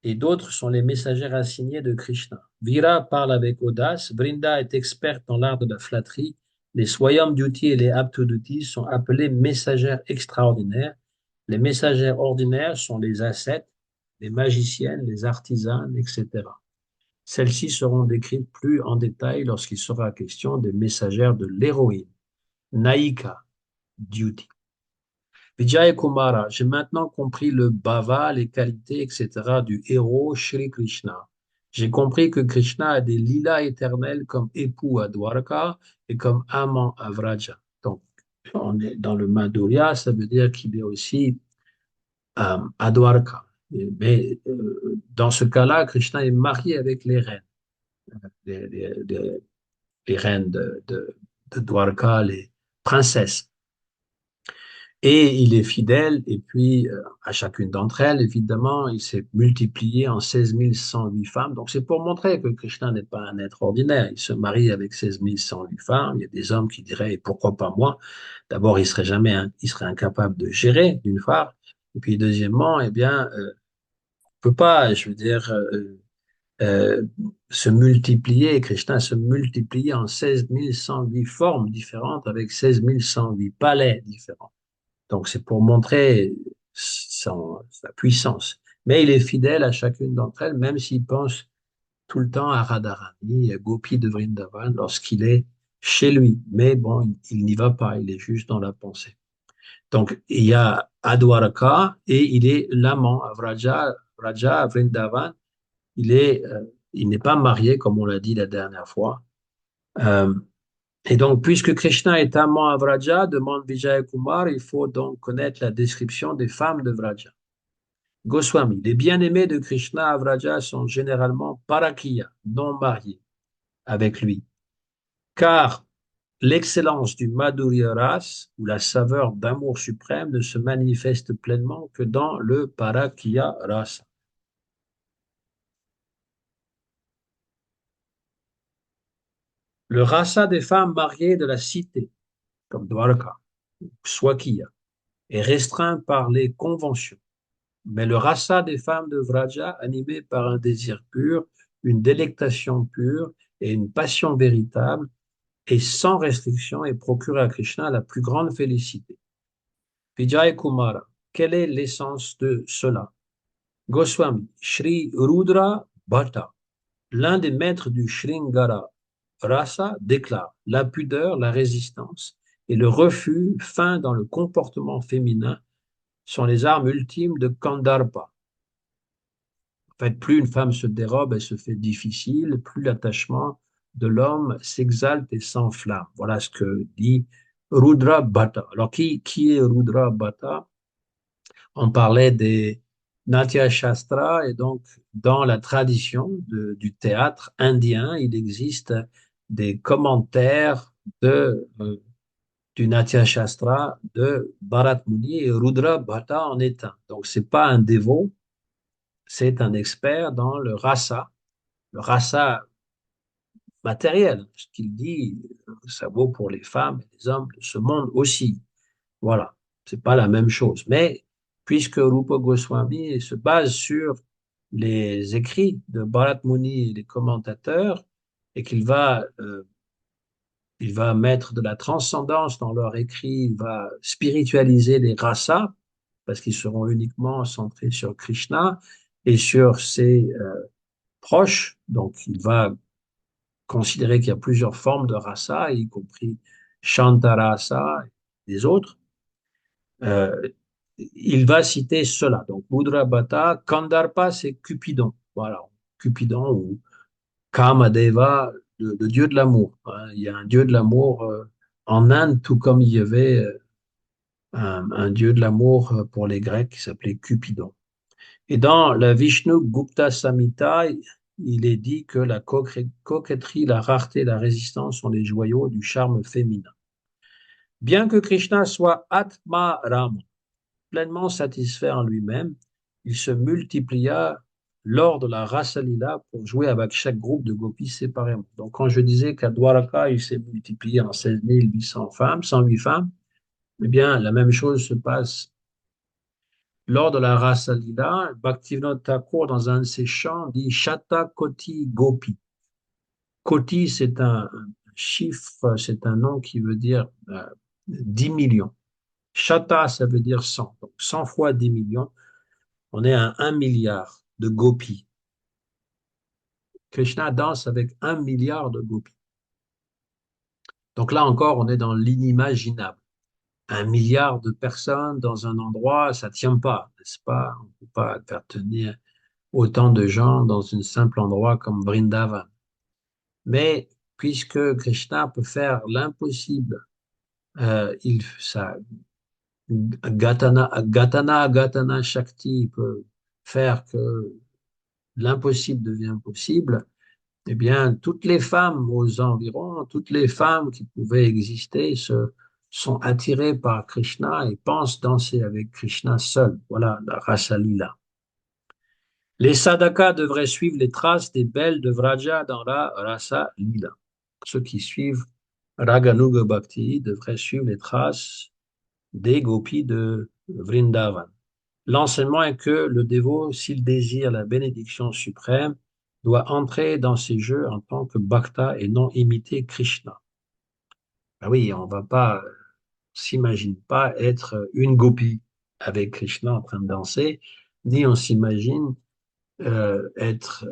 et d'autres sont les messagères assignées de Krishna. Vira parle avec audace, Vrinda est experte dans l'art de la flatterie, les Swayam Duty et les Aptu Duty sont appelés messagères extraordinaires. Les messagères ordinaires sont les ascètes, les magiciennes, les artisanes, etc. Celles-ci seront décrites plus en détail lorsqu'il sera question des messagères de l'héroïne, Naika Duty. Vijay Kumara, j'ai maintenant compris le bhava, les qualités, etc. du héros Shri Krishna. J'ai compris que Krishna a des lilas éternels comme époux à Dwarka et comme amant à Vraja. Donc, on est dans le Madhurya, ça veut dire qu'il est aussi à Dwarka. Mais dans ce cas-là, Krishna est marié avec les reines, les, les- les- les reines de Dwarka, les princesses. Et il est fidèle, et puis à chacune d'entre elles, évidemment, il s'est multiplié en 16 108 femmes. Donc c'est pour montrer que Krishna n'est pas un être ordinaire. Il se marie avec 16 108 femmes. Il y a des hommes qui diraient, et pourquoi pas moi? D'abord, il serait incapable de gérer, d'une part. Et puis deuxièmement, eh bien, on peut pas, je veux dire, euh, se multiplier, et Krishna se multiplier en 16 108 formes différentes avec 16 108 palais différents. Donc, c'est pour montrer sa puissance. Mais il est fidèle à chacune d'entre elles, même s'il pense tout le temps à Radharani, à Gopi de Vrindavan, lorsqu'il est chez lui. Mais bon, il n'y va pas, il est juste dans la pensée. Donc, il y a Adwaraka et il est l'amant à Vraja, à Vrindavan. Il n'est pas marié, comme on l'a dit la dernière fois. Euh, et donc, puisque Krishna est amant à Vraja, demande Vijay Kumar, il faut donc connaître la description des femmes de Vraja. Goswami, les bien-aimés de Krishna à Vraja sont généralement parakiya, non mariés avec lui, car l'excellence du Madhurya Ras, ou la saveur d'amour suprême, ne se manifeste pleinement que dans le parakiya Rasa. Le rasa des femmes mariées de la cité, comme Dwarka, Swakiya, est restreint par les conventions. Mais le rasa des femmes de Vraja, animé par un désir pur, une délectation pure et une passion véritable, est sans restriction et procure à Krishna la plus grande félicité. Vijay Kumara, quelle est l'essence de cela? Goswami, Shri Rudra Bhatta, l'un des maîtres du Sringara Rasa, déclare la pudeur, la résistance et le refus fin dans le comportement féminin sont les armes ultimes de Kandarpa. En fait, plus une femme se dérobe, elle se fait difficile, plus l'attachement de l'homme s'exalte et s'enflamme. Voilà ce que dit Rudra Bhatta. Alors, qui est Rudra Bhatta? On parlait des Natya Shastra, et donc, dans la tradition du théâtre indien, il existe des commentaires du Natya Shastra de Bharat Muni, et Rudra Bhatta en est un. Donc, c'est pas un dévot, c'est un expert dans le rasa matériel. Ce qu'il dit, ça vaut pour les femmes et les hommes de ce monde aussi. Voilà, c'est pas la même chose. Mais puisque Rupa Goswami se base sur les écrits de Bharat Muni et les commentateurs, et il va mettre de la transcendance dans leurs écrits, il va spiritualiser les rasas, parce qu'ils seront uniquement centrés sur Krishna et sur ses proches. Donc, il va considérer qu'il y a plusieurs formes de rasa, y compris Shantarasa et les autres. Euh, il va citer cela. Donc, Buddha-bhatta, Kandarpa, c'est Cupidon. Voilà, Cupidon ou Kamadeva, le dieu de l'amour. Hein. Il y a un dieu de l'amour en Inde, tout comme il y avait un dieu de l'amour pour les Grecs qui s'appelait Cupidon. Et dans la Vishnu Gupta Samhita, il est dit que la coquetterie, la rareté, la résistance sont les joyaux du charme féminin. Bien que Krishna soit Atma Ram, pleinement satisfait en lui-même, il se multiplia lors de la Rasa Lila pour jouer avec chaque groupe de gopis séparément. Donc, quand je disais qu'à Dwaraka, il s'est multiplié en 16 800 femmes, 108 femmes, eh bien, la même chose se passe lors de la Rasa Lila. Bhaktivinoda Thakur, dans un de ses chants, dit Shata Koti Gopi. Koti, c'est un chiffre, c'est un nom qui veut dire 10 millions. Shata, ça veut dire 100. Donc 100 fois 10 millions, on est à 1 milliard de gopis. Krishna danse avec 1 milliard de gopis. Donc là encore, on est dans l'inimaginable. 1 milliard de personnes dans un endroit, ça ne tient pas, n'est-ce pas? On ne peut pas faire tenir autant de gens dans un simple endroit comme Vrindavan. Mais puisque Krishna peut faire l'impossible, ça, Gatana Shakti peut faire que l'impossible devient possible, eh bien, toutes les femmes aux environs, toutes les femmes qui pouvaient exister sont attirées par Krishna et pensent danser avec Krishna seul. Voilà la Rasa Lila. Les sadhakas devraient suivre les traces des belles de Vraja dans la Rasa Lila. Ceux qui suivent Raganuga Bhakti devraient suivre les traces des gopis de Vrindavan. L'enseignement est que le dévot, s'il désire la bénédiction suprême, doit entrer dans ces jeux en tant que bhakta et non imiter Krishna. Ben oui, on va pas, s'imagine pas être une gopi avec Krishna en train de danser, ni on s'imagine être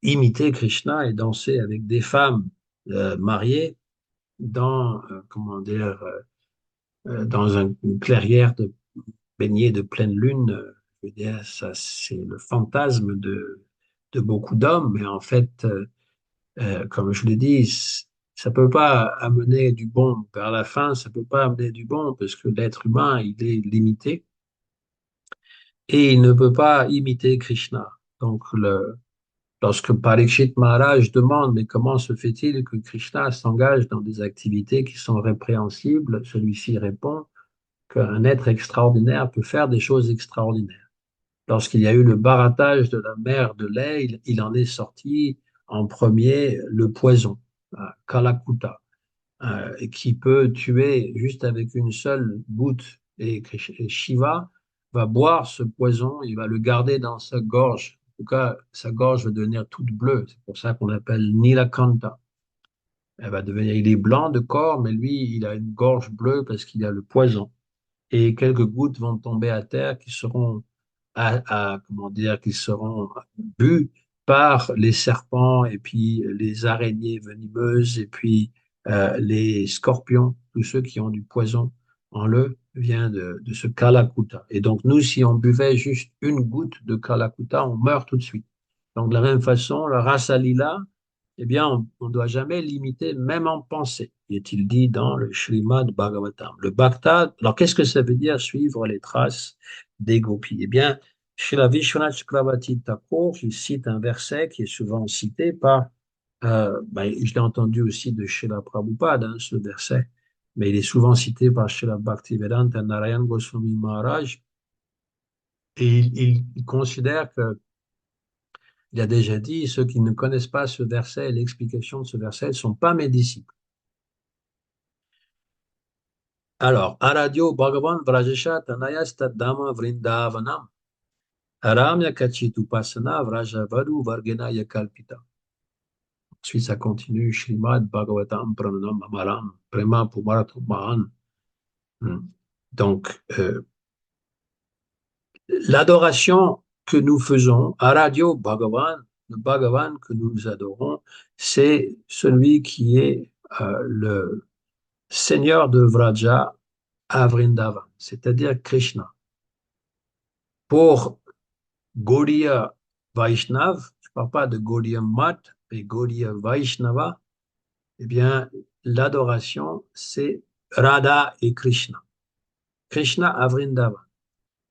imiter Krishna et danser avec des femmes mariées dans, comment dire, dans une clairière baignée de pleine lune. Je veux dire, ça, c'est le fantasme de beaucoup d'hommes, mais en fait, comme je l'ai dit, ça peut pas amener du bon vers la fin, ça peut pas amener du bon parce que l'être humain, il est limité et il ne peut pas imiter Krishna. Donc, lorsque Parikshit Maharaj demande, mais comment se fait-il que Krishna s'engage dans des activités qui sont répréhensibles, celui-ci répond qu'un être extraordinaire peut faire des choses extraordinaires. Lorsqu'il y a eu le barattage de la mer de lait, il en est sorti en premier le poison, Kalakuta, qui peut tuer juste avec une seule goutte. Et Shiva va boire ce poison, il va le garder dans sa gorge. En tout cas, sa gorge va devenir toute bleue. C'est pour ça qu'on l'appelle Nilakanta. Elle va devenir, il est blanc de corps, mais lui, il a une gorge bleue parce qu'il a le poison. et quelques gouttes vont tomber à terre qui seront comment dire, qui seront bues par les serpents et puis les araignées venimeuses et puis les scorpions, tous ceux qui ont du poison en eux, vient de ce Kalakuta. Et donc nous, si on buvait juste une goutte de Kalakuta, on meurt tout de suite. Donc de la même façon, le Rasalila, eh bien, on ne doit jamais limiter, même en pensée, est-il dit dans le Srimad Bhagavatam. Le Bhakta, alors qu'est-ce que ça veut dire suivre les traces des gopis? Eh bien, chez la Vishwanath Chakravarti Thakur, il cite un verset qui est souvent cité par, je l'ai entendu aussi de Srila Prabhupada, hein, ce verset, mais il est souvent cité par Srila Bhaktivedanta Narayan Goswami Maharaj, et il considère que il a déjà dit, ceux qui ne connaissent pas ce verset et l'explication de ce verset ne sont pas mes disciples. Alors, Aradio Bhagavan Vrajesha Tanayas Tadama Vrindavanam Aramya Kachitupasana Vrajavaru Vargena Yakalpita. Ensuite, ça continue Srimad Bhagavatam Pranam Amaram Prema Pumaratam Mahan. Donc, l'adoration que nous faisons, Aradio Bhagavan, le Bhagavan que nous adorons, c'est celui qui est le Seigneur de Vraja à Vrindavan, c'est-à-dire Krishna. Pour Gaudiya Vaishnav, je ne parle pas de Gaudiya Mat, mais Gaudiya Vaishnava, eh bien, l'adoration, c'est Radha et Krishna. Krishna à Vrindavan.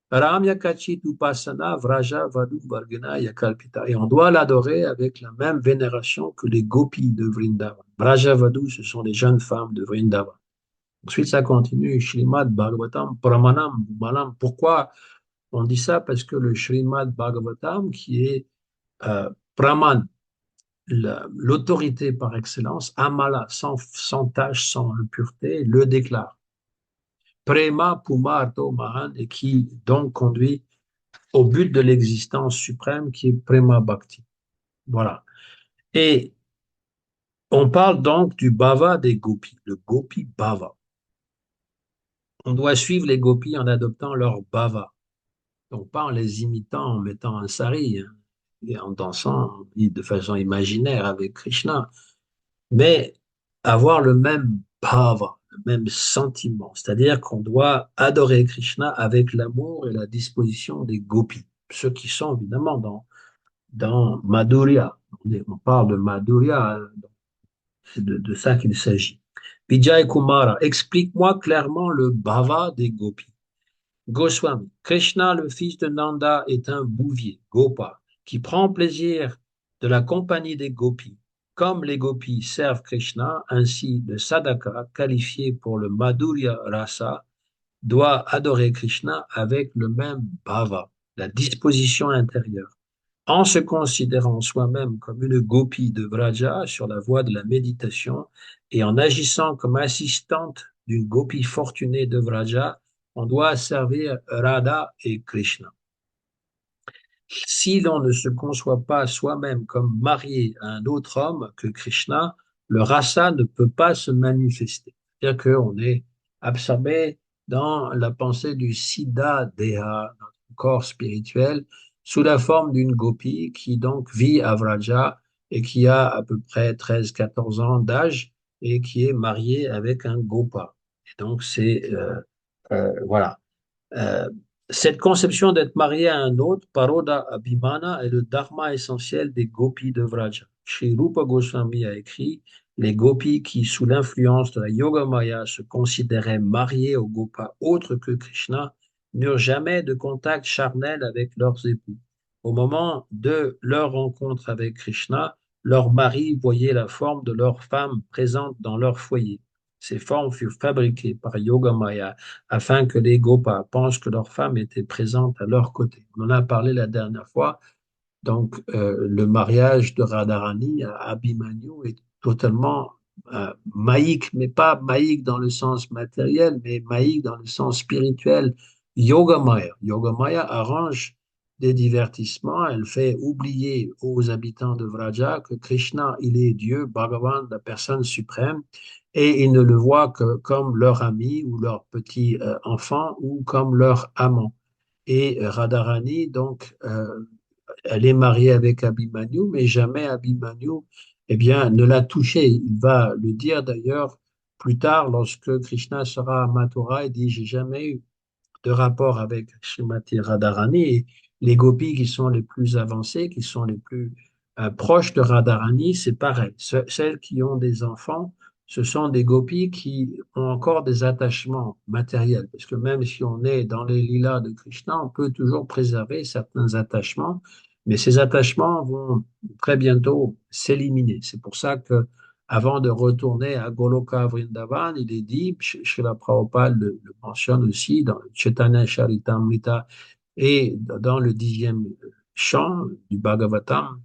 Ramya Kachit Upasana Vraja Vadu Vargana Yakalpita. Et on doit l'adorer avec la même vénération que les gopis de Vrindavan. Vraja Vadu, ce sont les jeunes femmes de Vrindavan. Ensuite, ça continue, Srimad Bhagavatam, Pramanam, Malam. Pourquoi on dit ça? Parce que le Srimad Bhagavatam, qui est Praman, l'autorité par excellence, Amala, sans tâche, sans impureté, le déclare. Prema Pumarto Mahan, et qui donc conduit au but de l'existence suprême qui est Prema Bhakti. Voilà. Et on parle donc du bhava des gopis, le gopi bhava. On doit suivre les gopis en adoptant leur bhava. Donc pas en les imitant, en mettant un sari, hein, et en dansant de façon imaginaire avec Krishna, mais avoir le même bhava, le même sentiment. C'est-à-dire qu'on doit adorer Krishna avec l'amour et la disposition des gopis, ceux qui sont évidemment dans Madhurya. On parle de Madhurya, hein, c'est de ça qu'il s'agit. Vijay Kumara, explique-moi clairement le bhava des gopis. Goswami, Krishna, le fils de Nanda, est un bouvier, Gopa, qui prend plaisir de la compagnie des gopis. Comme les gopis servent Krishna, ainsi le sadhaka, qualifié pour le Madhurya Rasa, doit adorer Krishna avec le même bhava, la disposition intérieure, en se considérant soi-même comme une gopi de Vraja sur la voie de la méditation et en agissant comme assistante d'une gopi fortunée de Vraja, on doit servir Radha et Krishna. Si l'on ne se conçoit pas soi-même comme marié à un autre homme que Krishna, le rasa ne peut pas se manifester. C'est-à-dire qu'on est absorbé dans la pensée du Siddha Deha, notre corps spirituel, sous la forme d'une gopi qui donc vit à Vraja et qui a à peu près 13-14 ans d'âge et qui est mariée avec un gopa. Et donc c'est voilà. Euh, cette conception d'être marié à un autre, Paroda Abhimana, est le dharma essentiel des gopis de Vraja. Shri Rupa Goswami a écrit les gopis qui, sous l'influence de la Yoga Maya, se considéraient mariés au gopa autre que Krishna, n'eurent jamais de contact charnel avec leurs époux. Au moment de leur rencontre avec Krishna, leurs maris voyaient la forme de leur femme présente dans leur foyer. Ces formes furent fabriquées par Yoga Maya afin que les Gopas pensent que leur femme était présente à leur côté. On en a parlé la dernière fois. Donc, le mariage de Radharani à Abhimanyu est totalement maïque, mais pas maïque dans le sens matériel, mais maïque dans le sens spirituel. Yoga Maya arrange des divertissements. Elle fait oublier aux habitants de Vraja que Krishna, il est Dieu, Bhagavan, la personne suprême, et ils ne le voient que comme leur ami ou leur petit enfant ou comme leur amant. Et Radharani, donc, elle est mariée avec Abhimanyu, mais jamais Abhimanyu, eh bien, ne l'a touché. Il va le dire d'ailleurs plus tard, lorsque Krishna sera à Mathura, il dit, j'ai jamais eu de rapport avec Srimati Radharani. Et les gopis qui sont les plus avancés, qui sont les plus proches de Radharani, c'est pareil. Celles qui ont des enfants, ce sont des gopis qui ont encore des attachements matériels. Parce que même si on est dans les lilas de Krishna, on peut toujours préserver certains attachemts, mais ces attachements vont très bientôt s'éliminer. C'est pour ça que avant de retourner à Goloka Vrindavan, il est dit, Srila Prabhupada le mentionne aussi dans le Chaitanya Charitamrita et dans le 10e chant du Bhagavatam,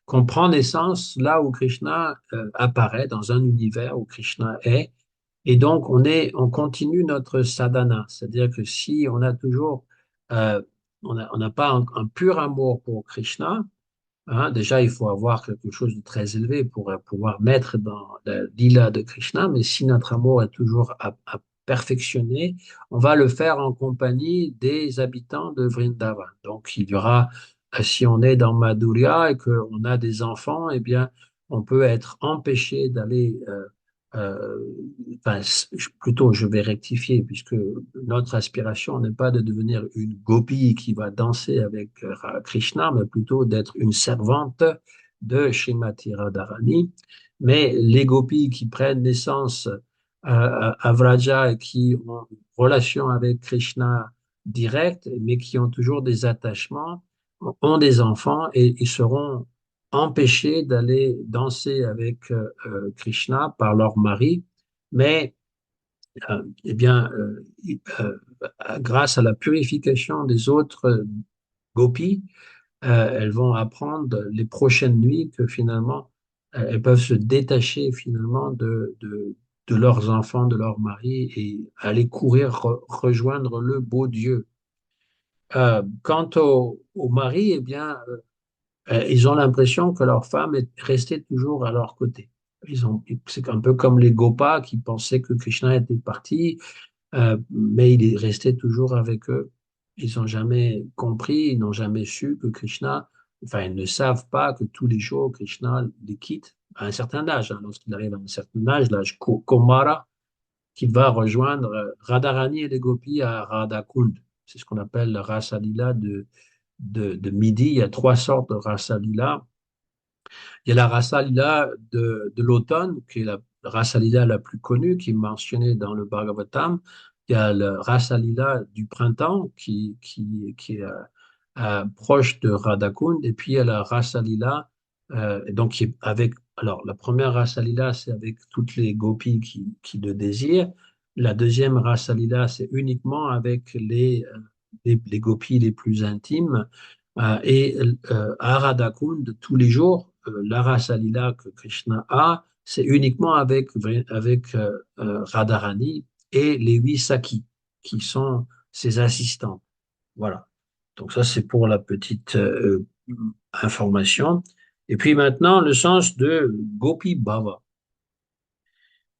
qu'on prend naissance là où Krishna apparaît, dans un univers où Krishna est, et donc on continue notre sadhana, c'est-à-dire que si on a toujours, euh, on n'a pas un pur amour pour Krishna, hein, déjà, il faut avoir quelque chose de très élevé pour pouvoir naître dans la lila de Krishna, mais si notre amour est toujours à perfectionner, on va le faire en compagnie des habitants de Vrindavan. Donc, il y aura, si on est dans Madhurya et qu'on a des enfants, eh bien, on peut être empêché d'aller, euh, enfin, plutôt, je vais rectifier, puisque notre aspiration n'est pas de devenir une gopi qui va danser avec Krishna, mais plutôt d'être une servante de Srimati Radharani. Mais les gopis qui prennent naissance à Vraja et qui ont une relation avec Krishna directe, mais qui ont toujours des attachements, ont des enfants et ils seront empêchés d'aller danser avec Krishna par leur mari. Mais eh bien, grâce à la purification des autres gopis, elles vont apprendre les prochaines nuits que finalement, elles peuvent se détacher finalement de leurs enfants, de leur mari et aller courir rejoindre le beau Dieu. Quant au mari, eh bien, ils ont l'impression que leur femme est restée toujours à leur côté. C'est un peu comme les Gopas qui pensaient que Krishna était parti, mais il est resté toujours avec eux. Ils n'ont jamais compris, ils n'ont jamais su que Krishna, enfin, ils ne savent pas que tous les jours, Krishna les quitte à un certain âge. Hein. Lorsqu'il arrive à un certain âge, l'âge Komara, qu'il va rejoindre Radharani et les gopis à Radhakund. C'est ce qu'on appelle la Rasa Lila de Midi. Il y a trois sortes de Rasa Lila. Il y a la Rasa Lila de l'automne, qui est la Rasa Lila la plus connue, qui est mentionnée dans le Bhagavatam. Il y a le Rasa Lila du printemps, qui est proche de Radhakund. Et puis il y a la Rasa Lila, donc qui est avec. Alors, la première Rasa Lila, c'est avec toutes les gopis qui le désirent. La deuxième Rasa Lila, c'est uniquement avec les gopis les plus intimes. Et à Radhakund, tous les jours, la Rasa Lila que Krishna a, c'est uniquement avec Radharani et les huit Sakis, qui sont ses assistants. Voilà. Donc ça, c'est pour la petite information. Et puis maintenant, le sens de Gopi Bhava.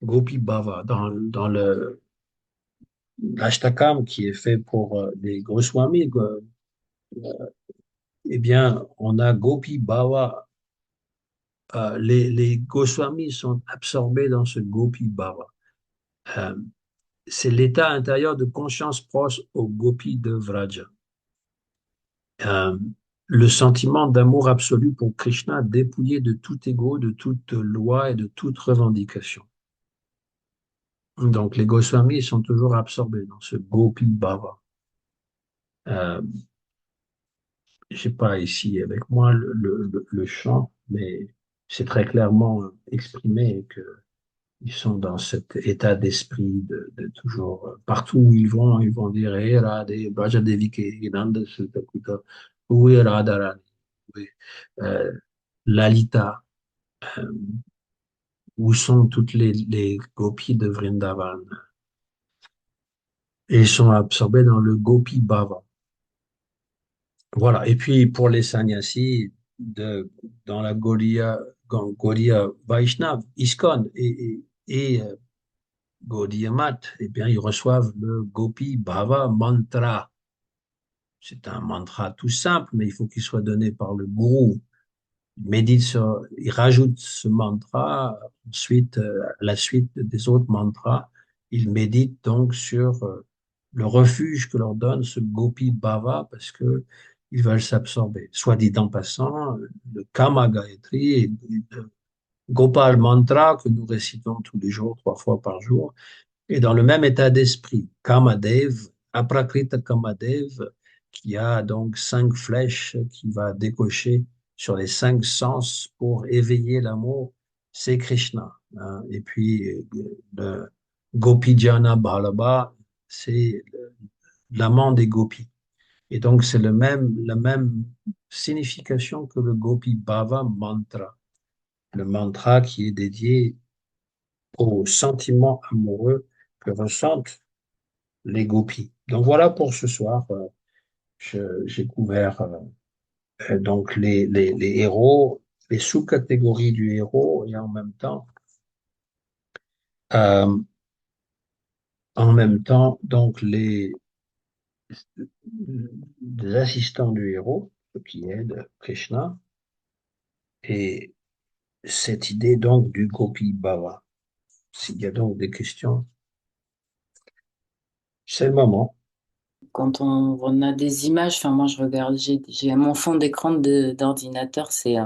Gopi Bhava, dans l'Ashtakam qui est fait pour les Goswamis, eh bien, on a Gopi Bhava. Les Goswamis sont absorbés dans ce Gopi Bhava. Euh, c'est l'état intérieur de conscience proche au Gopi de Vraja. Euh, le sentiment d'amour absolu pour Krishna dépouillé de tout ego, de toute loi et de toute revendication. Donc les Goswamis sont toujours absorbés dans ce Gopi Bhava. Euh, j'ai pas ici avec moi le chant, mais c'est très clairement exprimé que ils sont dans cet état d'esprit de toujours, partout où ils vont dire Hey Radhe, Braja Devike, Nanda Sutakuta, où est Radharani, où est Lalita, euh, où sont toutes les gopis de Vrindavan. Et ils sont absorbés dans le Gopi Bhava. Voilà. Et puis pour les sannyasis dans la Gaudiya Vaishnav, ISKCON et Gaudiya Math, eh bien, ils reçoivent le Gopi Bhava Mantra. C'est un mantra tout simple, mais il faut qu'il soit donné par le gourou. Il rajoute ce mantra, ensuite, à la suite des autres mantras, il médite donc sur le refuge que leur donne ce Gopi Bhava parce que ils veulent s'absorber. Soit dit en passant, le Kama Gayatri et le Gopal Mantra que nous récitons tous les jours, 3 fois par jour, et dans le même état d'esprit. Kamadev, Aprakrita Kamadev, qui a donc 5 flèches qui va décocher sur les 5 sens pour éveiller l'amour, c'est Krishna, hein. Et puis le Gopijana Ballabha, c'est l'amant des gopis. Et donc c'est la même signification que le Gopi Bhava Mantra, le mantra qui est dédié aux sentiments amoureux que ressentent les gopis. Donc voilà pour ce soir. J'ai couvert donc les héros, les sous-catégories du héros et euh, en même temps donc les assistants du héros, ceux qui aident Krishna, et cette idée donc du Gopi Bhava. S'il y a donc des questions, c'est le moment. Quand on a des images, enfin moi je regarde, j'ai mon fond d'écran d'ordinateur, c'est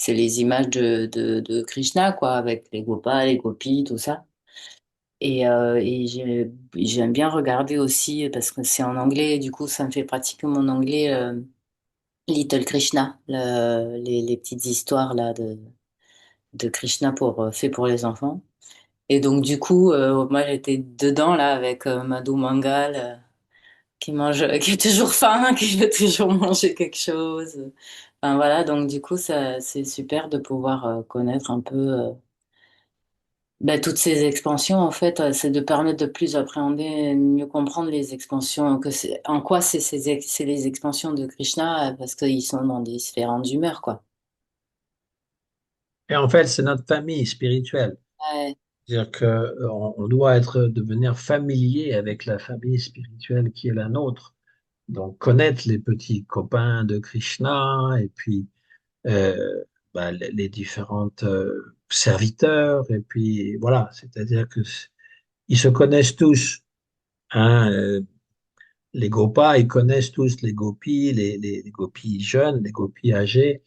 les images de Krishna, quoi, avec les gopas, les gopis, tout ça. Et j'aime bien regarder aussi, parce que c'est en anglais, du coup ça me fait pratiquer mon anglais, Little Krishna, les petites histoires là de Krishna fait pour les enfants. Et donc du coup, moi j'étais dedans là avec Madhu Mangal. Qui mange, qui est toujours faim, qui veut toujours manger quelque chose. Enfin voilà, donc du coup, ça, c'est super de pouvoir connaître un peu toutes ces expansions. En fait, c'est de permettre de plus appréhender, mieux comprendre les expansions, en quoi c'est les expansions de Krishna, parce qu'ils sont dans différentes humeurs, quoi. Et en fait, c'est notre famille spirituelle. Ouais. C'est-à-dire qu'on doit devenir familier avec la famille spirituelle qui est la nôtre. Donc, connaître les petits copains de Krishna et puis les différentes serviteurs. Et puis, voilà, c'est-à-dire que ils se connaissent tous, hein. Les gopas, ils connaissent tous les gopis, les gopis jeunes, les gopis âgés,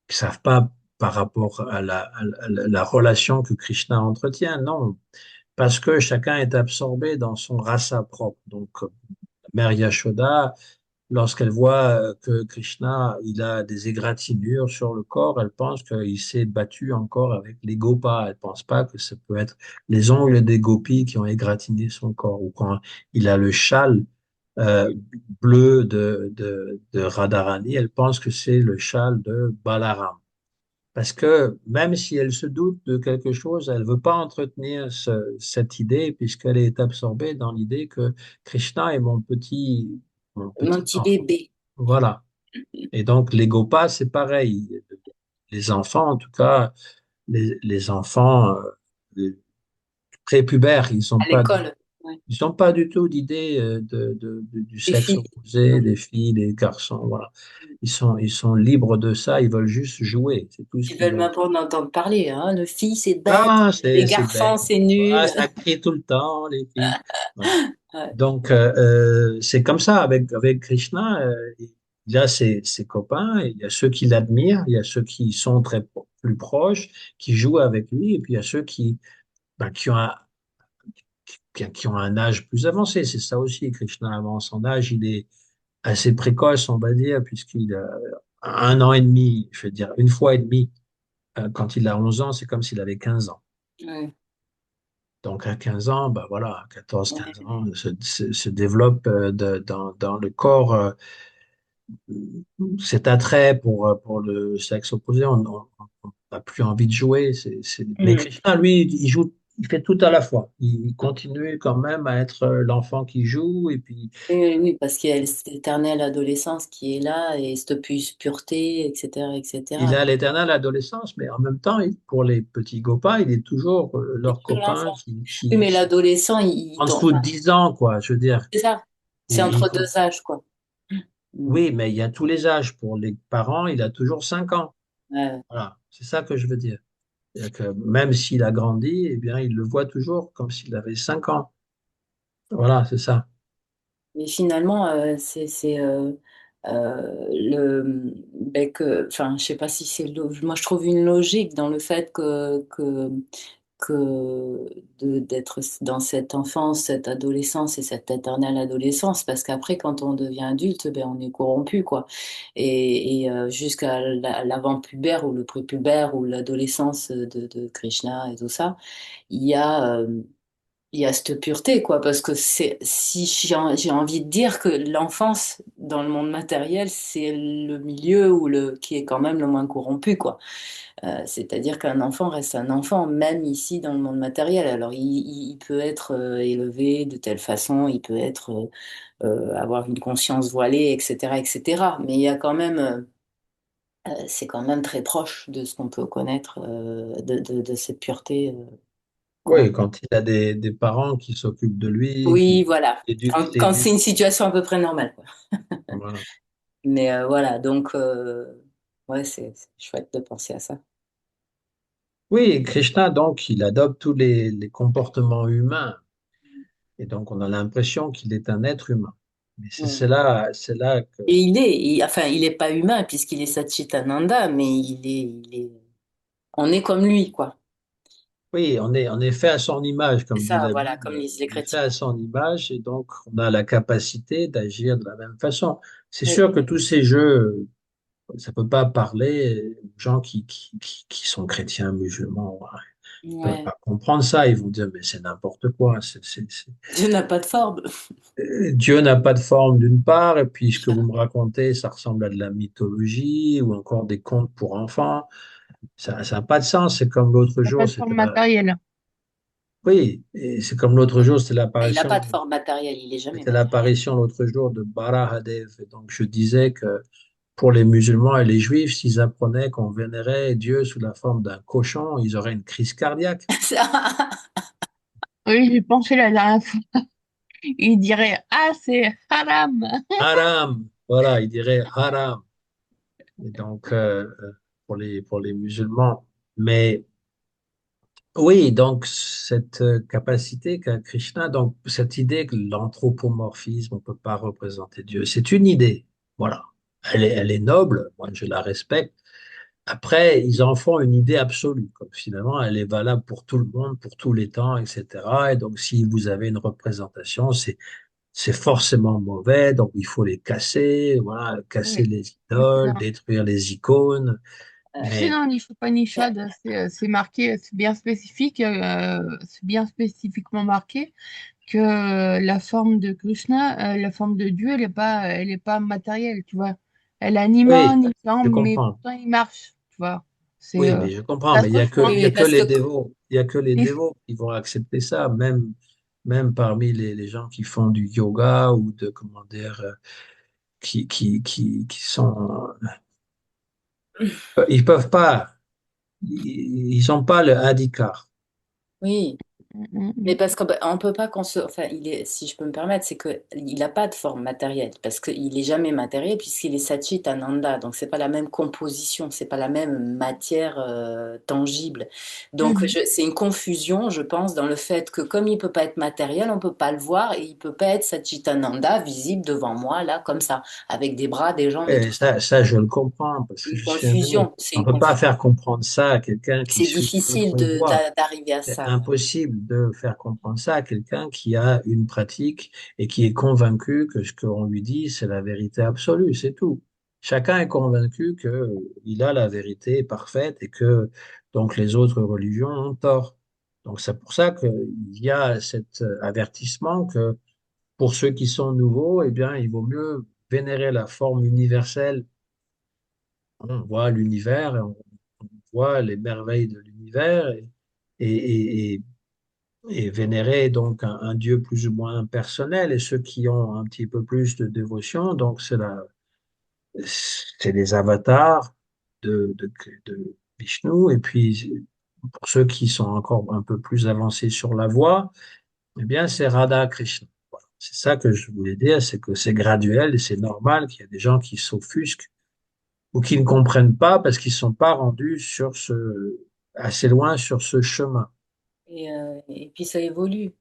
qui savent pas par rapport à la relation que Krishna entretient, non, parce que chacun est absorbé dans son rasa propre. Donc, la mère Yashoda, lorsqu'elle voit que Krishna, il a des égratignures sur le corps, elle pense qu'il s'est battu encore avec les gopas. Elle pense pas que ça peut être les ongles des gopis qui ont égratigné son corps. Ou quand il a le châle euh, bleu de Radharani, elle pense que c'est le châle de Balaram. Parce que même si elle se doute de quelque chose, elle veut pas entretenir cette idée puisqu'elle est absorbée dans l'idée que Krishna est mon Mon petit petit enfant. bébé. Voilà. Et donc les Gopas, c'est pareil. Les enfants, en tout cas, les enfants prépubères, À l'école, ouais. ils ont pas du tout d'idée du Les sexe filles. opposé, des filles, des garçons. Voilà. Ils sont libres de ça. Ils veulent juste jouer. C'est tout ce Ils qu'ils veulent veulent. même pas en entendre parler, hein. Le fille, c'est bête. Ah, Les c'est garçons, bête. c'est Ah, nul. ça crie tout le temps, les filles. Voilà. Ouais. Donc, c'est comme ça avec Krishna. Il a ses copains, il y a ceux qui l'admirent, il y a ceux qui sont plus proches, qui jouent avec lui, et puis il y a ceux qui ont un âge plus avancé. C'est ça aussi, Krishna avance en âge, il est assez précoce, on va dire, puisqu'il a 1 an et demi, je veux dire, 1 fois et demi. Quand il a 11 ans, c'est comme s'il avait 15 ans. Ouais. Donc à 15 ans, bah voilà, 14, Ouais. 15 ans, se développe dans le corps cet attrait pour le sexe opposé. On n'a plus envie de jouer. Mais Mm. Krishna, lui, il joue, il fait tout à la fois. Il continue quand même à être l'enfant qui joue, et puis Oui, oui, oui, parce qu'il y a cette éternelle adolescence qui est là et cette pureté, etc., il etc. a l'éternelle adolescence, mais en même temps, pour les petits copains, il est toujours C'est leur toujours copain l'enfant. Oui, mais l'adolescent, en dessous de 10 ans, quoi. Je veux dire, c'est ça. C'est il entre faut, deux âges, quoi. Mm. oui, mais il y a tous les âges. Pour les parents, il a toujours 5 ans. Ouais. Voilà, c'est ça que je veux dire. C'est-à-dire que même s'il a grandi, eh bien, il le voit toujours comme s'il avait 5 ans. Voilà, c'est ça. Mais finalement, ben enfin, je sais pas si moi je trouve une logique dans le fait que d'être dans cette enfance, cette adolescence et cette éternelle adolescence, parce qu'après, quand on devient adulte, ben, on est corrompu, quoi. Jusqu'à l'avant-pubère ou le prépubère ou l'adolescence de Krishna et tout ça, il y a, euh, il y a cette pureté, quoi, parce que si j'ai envie de dire que l'enfance dans le monde matériel, c'est le milieu qui est quand même le moins corrompu, quoi. C'est-à-dire qu'un enfant reste un enfant, même ici dans le monde matériel. Alors, il peut être élevé de telle façon, il peut être avoir une conscience voilée, etc., etc. Mais il y a quand même, c'est quand même très proche de ce qu'on peut connaître de cette pureté qu'on a. Oui, quand il a des parents qui s'occupent de lui, Oui, qui voilà. qui Quand c'est l'éduquent. une situation à peu près normale, quoi. Voilà. Mais voilà, donc, ouais, c'est chouette de penser à ça. Oui, Krishna, donc, il adopte tous les comportements humains. Et donc, on a l'impression qu'il est un être humain. Mais Mm. c'est là que, Et enfin, il est pas humain puisqu'il est Satchitananda, mais on est comme lui, quoi. oui, on est fait à son image, C'est comme dit ça, la voilà, comme Bible. disent les On est fait chrétiens. à son image et donc on a la capacité d'agir de la même façon. C'est Oui, sûr que tous ces jeux, ça peut pas parler aux gens qui sont chrétiens, musulmans. Ouais. Ils peuvent ouais. pas comprendre ça. Ils vont dire, mais c'est n'importe quoi. Dieu n'a pas de forme. Dieu n'a pas de forme d'une part, et puis ce que vous me racontez, ça ressemble à de la mythologie ou encore des contes pour enfants. Ça n'a pas de sens. C'est comme l'autre Il n'y a pas jour, de forme matérielle. oui, et c'est comme l'autre jour, Mais il n'a pas de forme matérielle, il est jamais c'était matériel. l'apparition l'autre jour de Barahadev. Et donc je disais que pour les musulmans et les juifs, s'ils apprenaient qu'on vénérait Dieu sous la forme d'un cochon, ils auraient une crise cardiaque. Oui, j'ai pensé la dernière fois. Il dirait, ah, c'est haram. Haram, voilà, ils diraient haram. Et donc pour les musulmans. Mais oui, donc cette capacité qu'a Krishna, donc cette idée que l'anthropomorphisme, on ne peut pas représenter Dieu, c'est une idée. Voilà. Elle est noble, moi je la respecte. Après, ils en font une idée absolue, comme finalement elle est valable pour tout le monde, pour tous les temps, etc. Et donc si vous avez une représentation, c'est forcément mauvais, donc il faut les casser, voilà, casser Oui, les oui, c'est idoles, ça. détruire les icônes. Euh, Tu sais, Mais dans l'Upanishad, c'est marqué, c'est bien spécifique, c'est bien spécifiquement marqué que la forme de Krishna, la forme de Dieu, elle est pas matérielle, tu vois. Elle a ni main, oui, ni je jambe, mais comprends. pourtant il marche, tu vois. C'est, Oui, mais je comprends, ça mais se rejoint. il y oui, a que parce que les dévots, il y a que les Et dévots qui vont accepter ça, même parmi les gens qui font du yoga ou de, comment dire, qui sont, ils peuvent pas, ils ont pas le handicap. oui. Mm, mm, Mais mm. parce qu'on on peut pas enfin, si je peux me permettre, c'est que il n'a pas de forme matérielle, parce qu'il est jamais matériel puisqu'il est Satchit Ananda, donc c'est pas la même composition, c'est pas la même matière tangible. Donc Mhm. c'est une confusion, je pense, dans le fait que comme il peut pas être matériel, on peut pas le voir et il peut pas être Satchit Ananda visible devant moi là comme ça, avec des bras, des jambes et tout Et ça. ça, je le comprends parce que Une je suis un aîné. confusion, c'est On une peut pas confusion. faire comprendre ça à quelqu'un qui C'est suit difficile notre voie. d'arriver à C'est ça. impossible de faire comprendre ça à quelqu'un qui a une pratique et qui est convaincu que ce qu'on lui dit, c'est la vérité absolue, c'est tout. Chacun est convaincu que il a la vérité parfaite et que donc les autres religions ont tort. Donc c'est pour ça qu'il y a cet avertissement que pour ceux qui sont nouveaux, eh bien, il vaut mieux vénérer la forme universelle. On voit l'univers, et on voit les merveilles de l'univers et vénérer donc un dieu plus ou moins personnel, et ceux qui ont un petit peu plus de dévotion, donc c'est les avatars de Vishnu, et puis pour ceux qui sont encore un peu plus avancés sur la voie, eh bien c'est Radha Krishna. Voilà. C'est ça que je voulais dire, c'est que c'est graduel et c'est normal qu'il y a des gens qui s'offusquent ou qui ne comprennent pas parce qu'ils ne sont pas rendus assez loin sur ce chemin. Et puis ça évolue.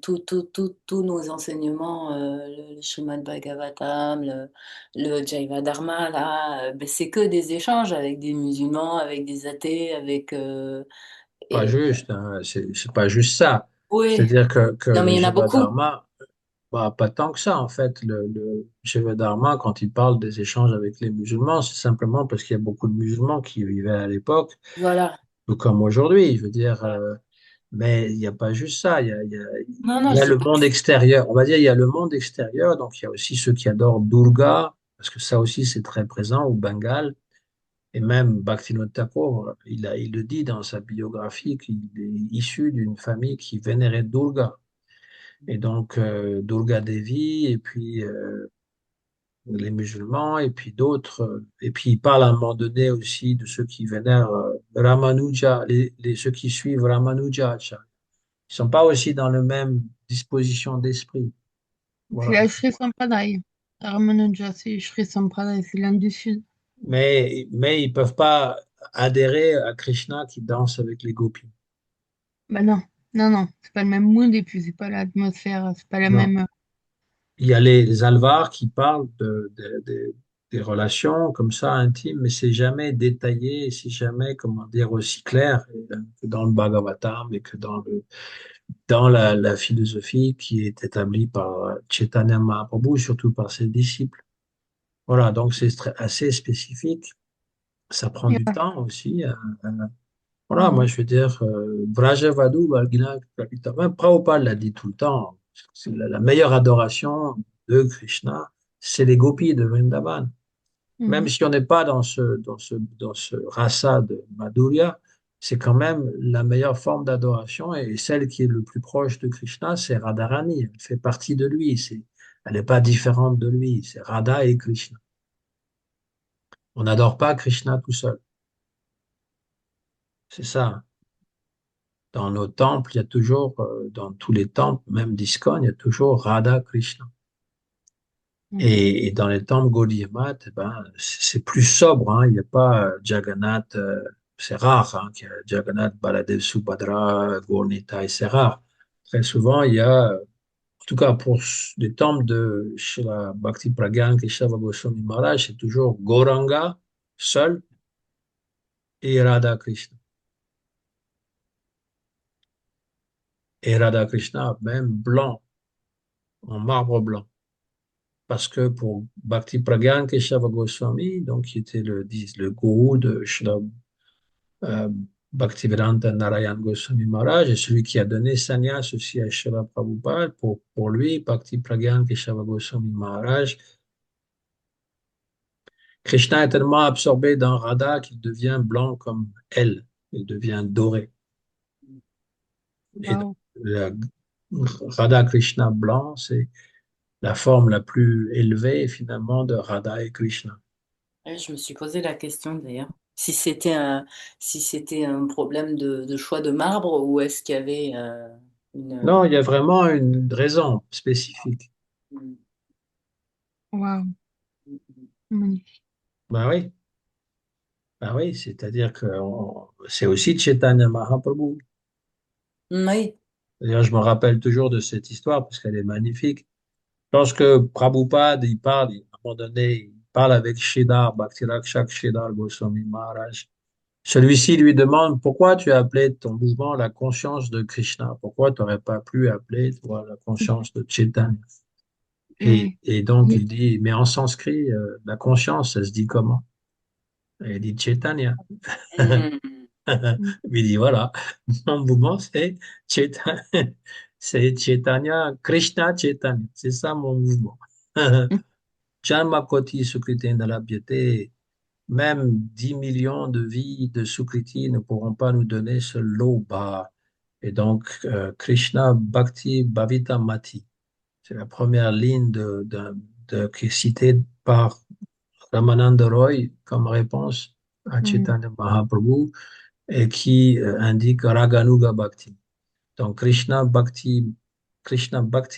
Tous nos enseignements, le Srimad Bhagavatam, le Jaiva Dharma, là, ben, c'est que des échanges avec des musulmans, avec des athées, avec... Pas et, juste, hein, c'est pas juste ça. oui, C'est-à-dire que non le mais il y en a beaucoup. Dharma, bah, pas tant que ça en fait. Le Dharma, quand il parle des échanges avec les musulmans, c'est simplement parce qu'il y a beaucoup de musulmans qui vivaient à l'époque, Voilà. tout comme aujourd'hui. Je veux dire, Voilà. mais il n'y a pas juste ça. Non, Il non, y je a dis le pas monde extérieur. On va dire, il y a le monde extérieur. Donc, il y a aussi ceux qui adorent Durga, parce que ça aussi, c'est très présent au Bengale. Et même Bhaktivinoda Thakur, il le dit dans sa biographie qu'il est issu d'une famille qui vénérait Durga. Et donc, Durga Devi, et puis les musulmans, et puis d'autres. Et puis, il parle à un moment donné aussi de ceux qui vénèrent Ramanuja, ceux qui suivent Ramanuja. Ils sont pas aussi dans la même disposition d'esprit. C'est Voilà. la Sri Sampradaya. Ramanuja, c'est Sri Sampradaya, c'est l'Inde du Sud. Mais ils peuvent pas adhérer à Krishna qui danse avec les gopis. Bah non, non, non, c'est pas le même mood et puis c'est pas l'atmosphère, c'est pas la Non. même. Il y a les Alvars qui parlent des relations comme ça intimes, mais c'est jamais détaillé, c'est jamais, comment dire, aussi clair que dans le Bhagavatam et que dans la philosophie qui est établie par Chaitanya Mahaprabhu, surtout par ses disciples. Voilà, donc c'est assez spécifique. Ça prend Et du voilà. temps aussi. Voilà, moi Mhm. je veux dire, Vrajavadu Valgina Kapita. Même Prabhupada l'a dit tout le temps. C'est la meilleure adoration de Krishna, c'est les gopis de Vrindavan. Même Mhm. si on n'est pas dans ce rasa de Madhurya, c'est quand même la meilleure forme d'adoration et celle qui est le plus proche de Krishna, c'est Radharani. Elle fait partie de lui. Elle n'est pas différente de lui. C'est Radha et Krishna. On n'adore pas Krishna tout seul. C'est ça. Dans nos temples, il y a toujours, dans tous les temples, même d'ISKCON, il y a toujours Radha Krishna. Mhm. Et dans les temples Gaudiya Math, eh ben, c'est plus sobre, hein. Il n'y a pas Jagannath, c'est rare, hein, qu'il y a Jagannath, Baladev, Subhadra, Gaur-Nitai, c'est rare. Très souvent, il y a, en tout cas pour des temples de Srila Bhakti Pragyan Kesava Goswami Maharaj, c'est toujours Gauranga, seul, et Radha Krishna. Et Radha Krishna, même blanc, en marbre blanc. Parce que pour Bhakti Pragyan Kesava Goswami, donc qui était le gourou de Srila euh, Bhaktivedanta Narayan Goswami Maharaj, et celui qui a donné sannyas aussi à Srila Prabhupada, pour lui, Bhakti Pragyan Kesava Goswami Maharaj, Krishna est tellement absorbé dans Radha qu'il devient blanc comme elle, il devient doré. Et donc, Waouh. la Radha Krishna blanc, c'est la forme la plus élevée finalement de Radha et Krishna. Ouais, je me suis posé la question d'ailleurs. Si c'était un problème de choix de marbre ou est-ce qu'il y avait Non, une... il y a vraiment une raison spécifique. Waouh. Magnifique. Ben oui. Ben oui, c'est-à-dire que c'est aussi Chaitanya Mahaprabhu. Oui. D'ailleurs, je me rappelle toujours de cette histoire parce qu'elle est magnifique. Lorsque Prabhupada, à un moment donné, il parle avec Sridhar, Bhakti-Rakshak Sridhar Goswami Maharaj. Celui-ci lui demande pourquoi tu as appelé ton mouvement la conscience de Krishna? Pourquoi tu n'aurais pas pu appeler toi, la conscience de Chaitanya? Et, Et donc et- il dit, mais en sanskrit, la conscience, ça se dit comment? Et il dit Chaitanya. Hmm. Il dit voilà, mon mouvement Chaitanya, c'est Chaitanya, Krishna Chaitanya, c'est ça mon mouvement. Janmakoti Sukriti Nalabhyate, même 10 millions de vies de Sukriti ne pourront pas nous donner ce lot bas. Et donc, Krishna Bhakti Bhavita Mati. C'est la première ligne qui est citée par Ramananda Roy comme réponse à Mm. Chaitanya Mahaprabhu et qui indique Raganuga Bhakti. Donc, Krishna Bhakti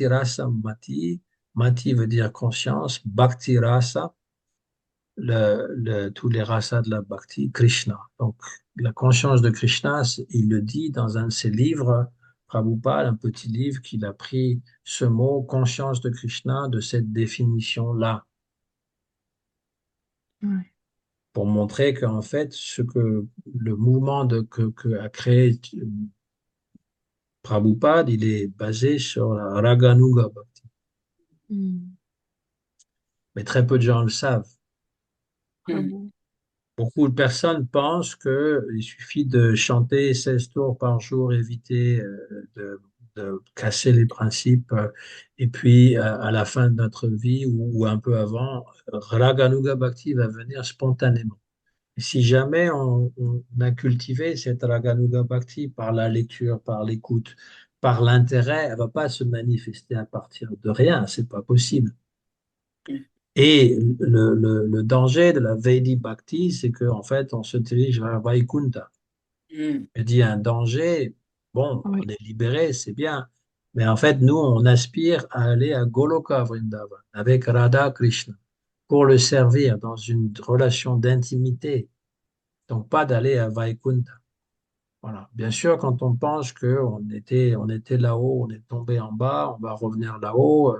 Rasa Mati. Mati veut dire conscience. Bhakti Rasa, tous les rasas de la Bhakti, Krishna. Donc, la conscience de Krishna, il le dit dans un de ses livres, Prabhupada, un petit livre qu'il a pris ce mot, conscience de Krishna, de cette définition-là, Ouais. pour montrer qu'en fait, ce que le mouvement que a créé Prabhupada, il est basé sur la Raganuga Bhakti. Mm. Mais très peu de gens le savent. Ah Mm. bon. Beaucoup de personnes pensent qu'il suffit de chanter 16 tours par jour, éviter de casser les principes, et puis à la fin de notre vie ou un peu avant, Raganuga Bhakti va venir spontanément. Et si jamais on a cultivé cette Raganuga Bhakti par la lecture, par l'écoute, par l'intérêt, elle va pas se manifester à partir de rien, c'est pas possible. Et le danger de la Vaidhi Bhakti, c'est qu'en fait, on se dirige vers Vaikuntha. Mm. Je dis un danger, bon, on Oui. est libéré, c'est bien. Mais en fait, nous, on aspire à aller à Goloka Vrindavan avec Radha Krishna pour le servir dans une relation d'intimité. Donc, pas d'aller à Vaikuntha. Voilà. Bien sûr, quand on pense qu'on était là-haut, on est tombé en bas, on va revenir là-haut.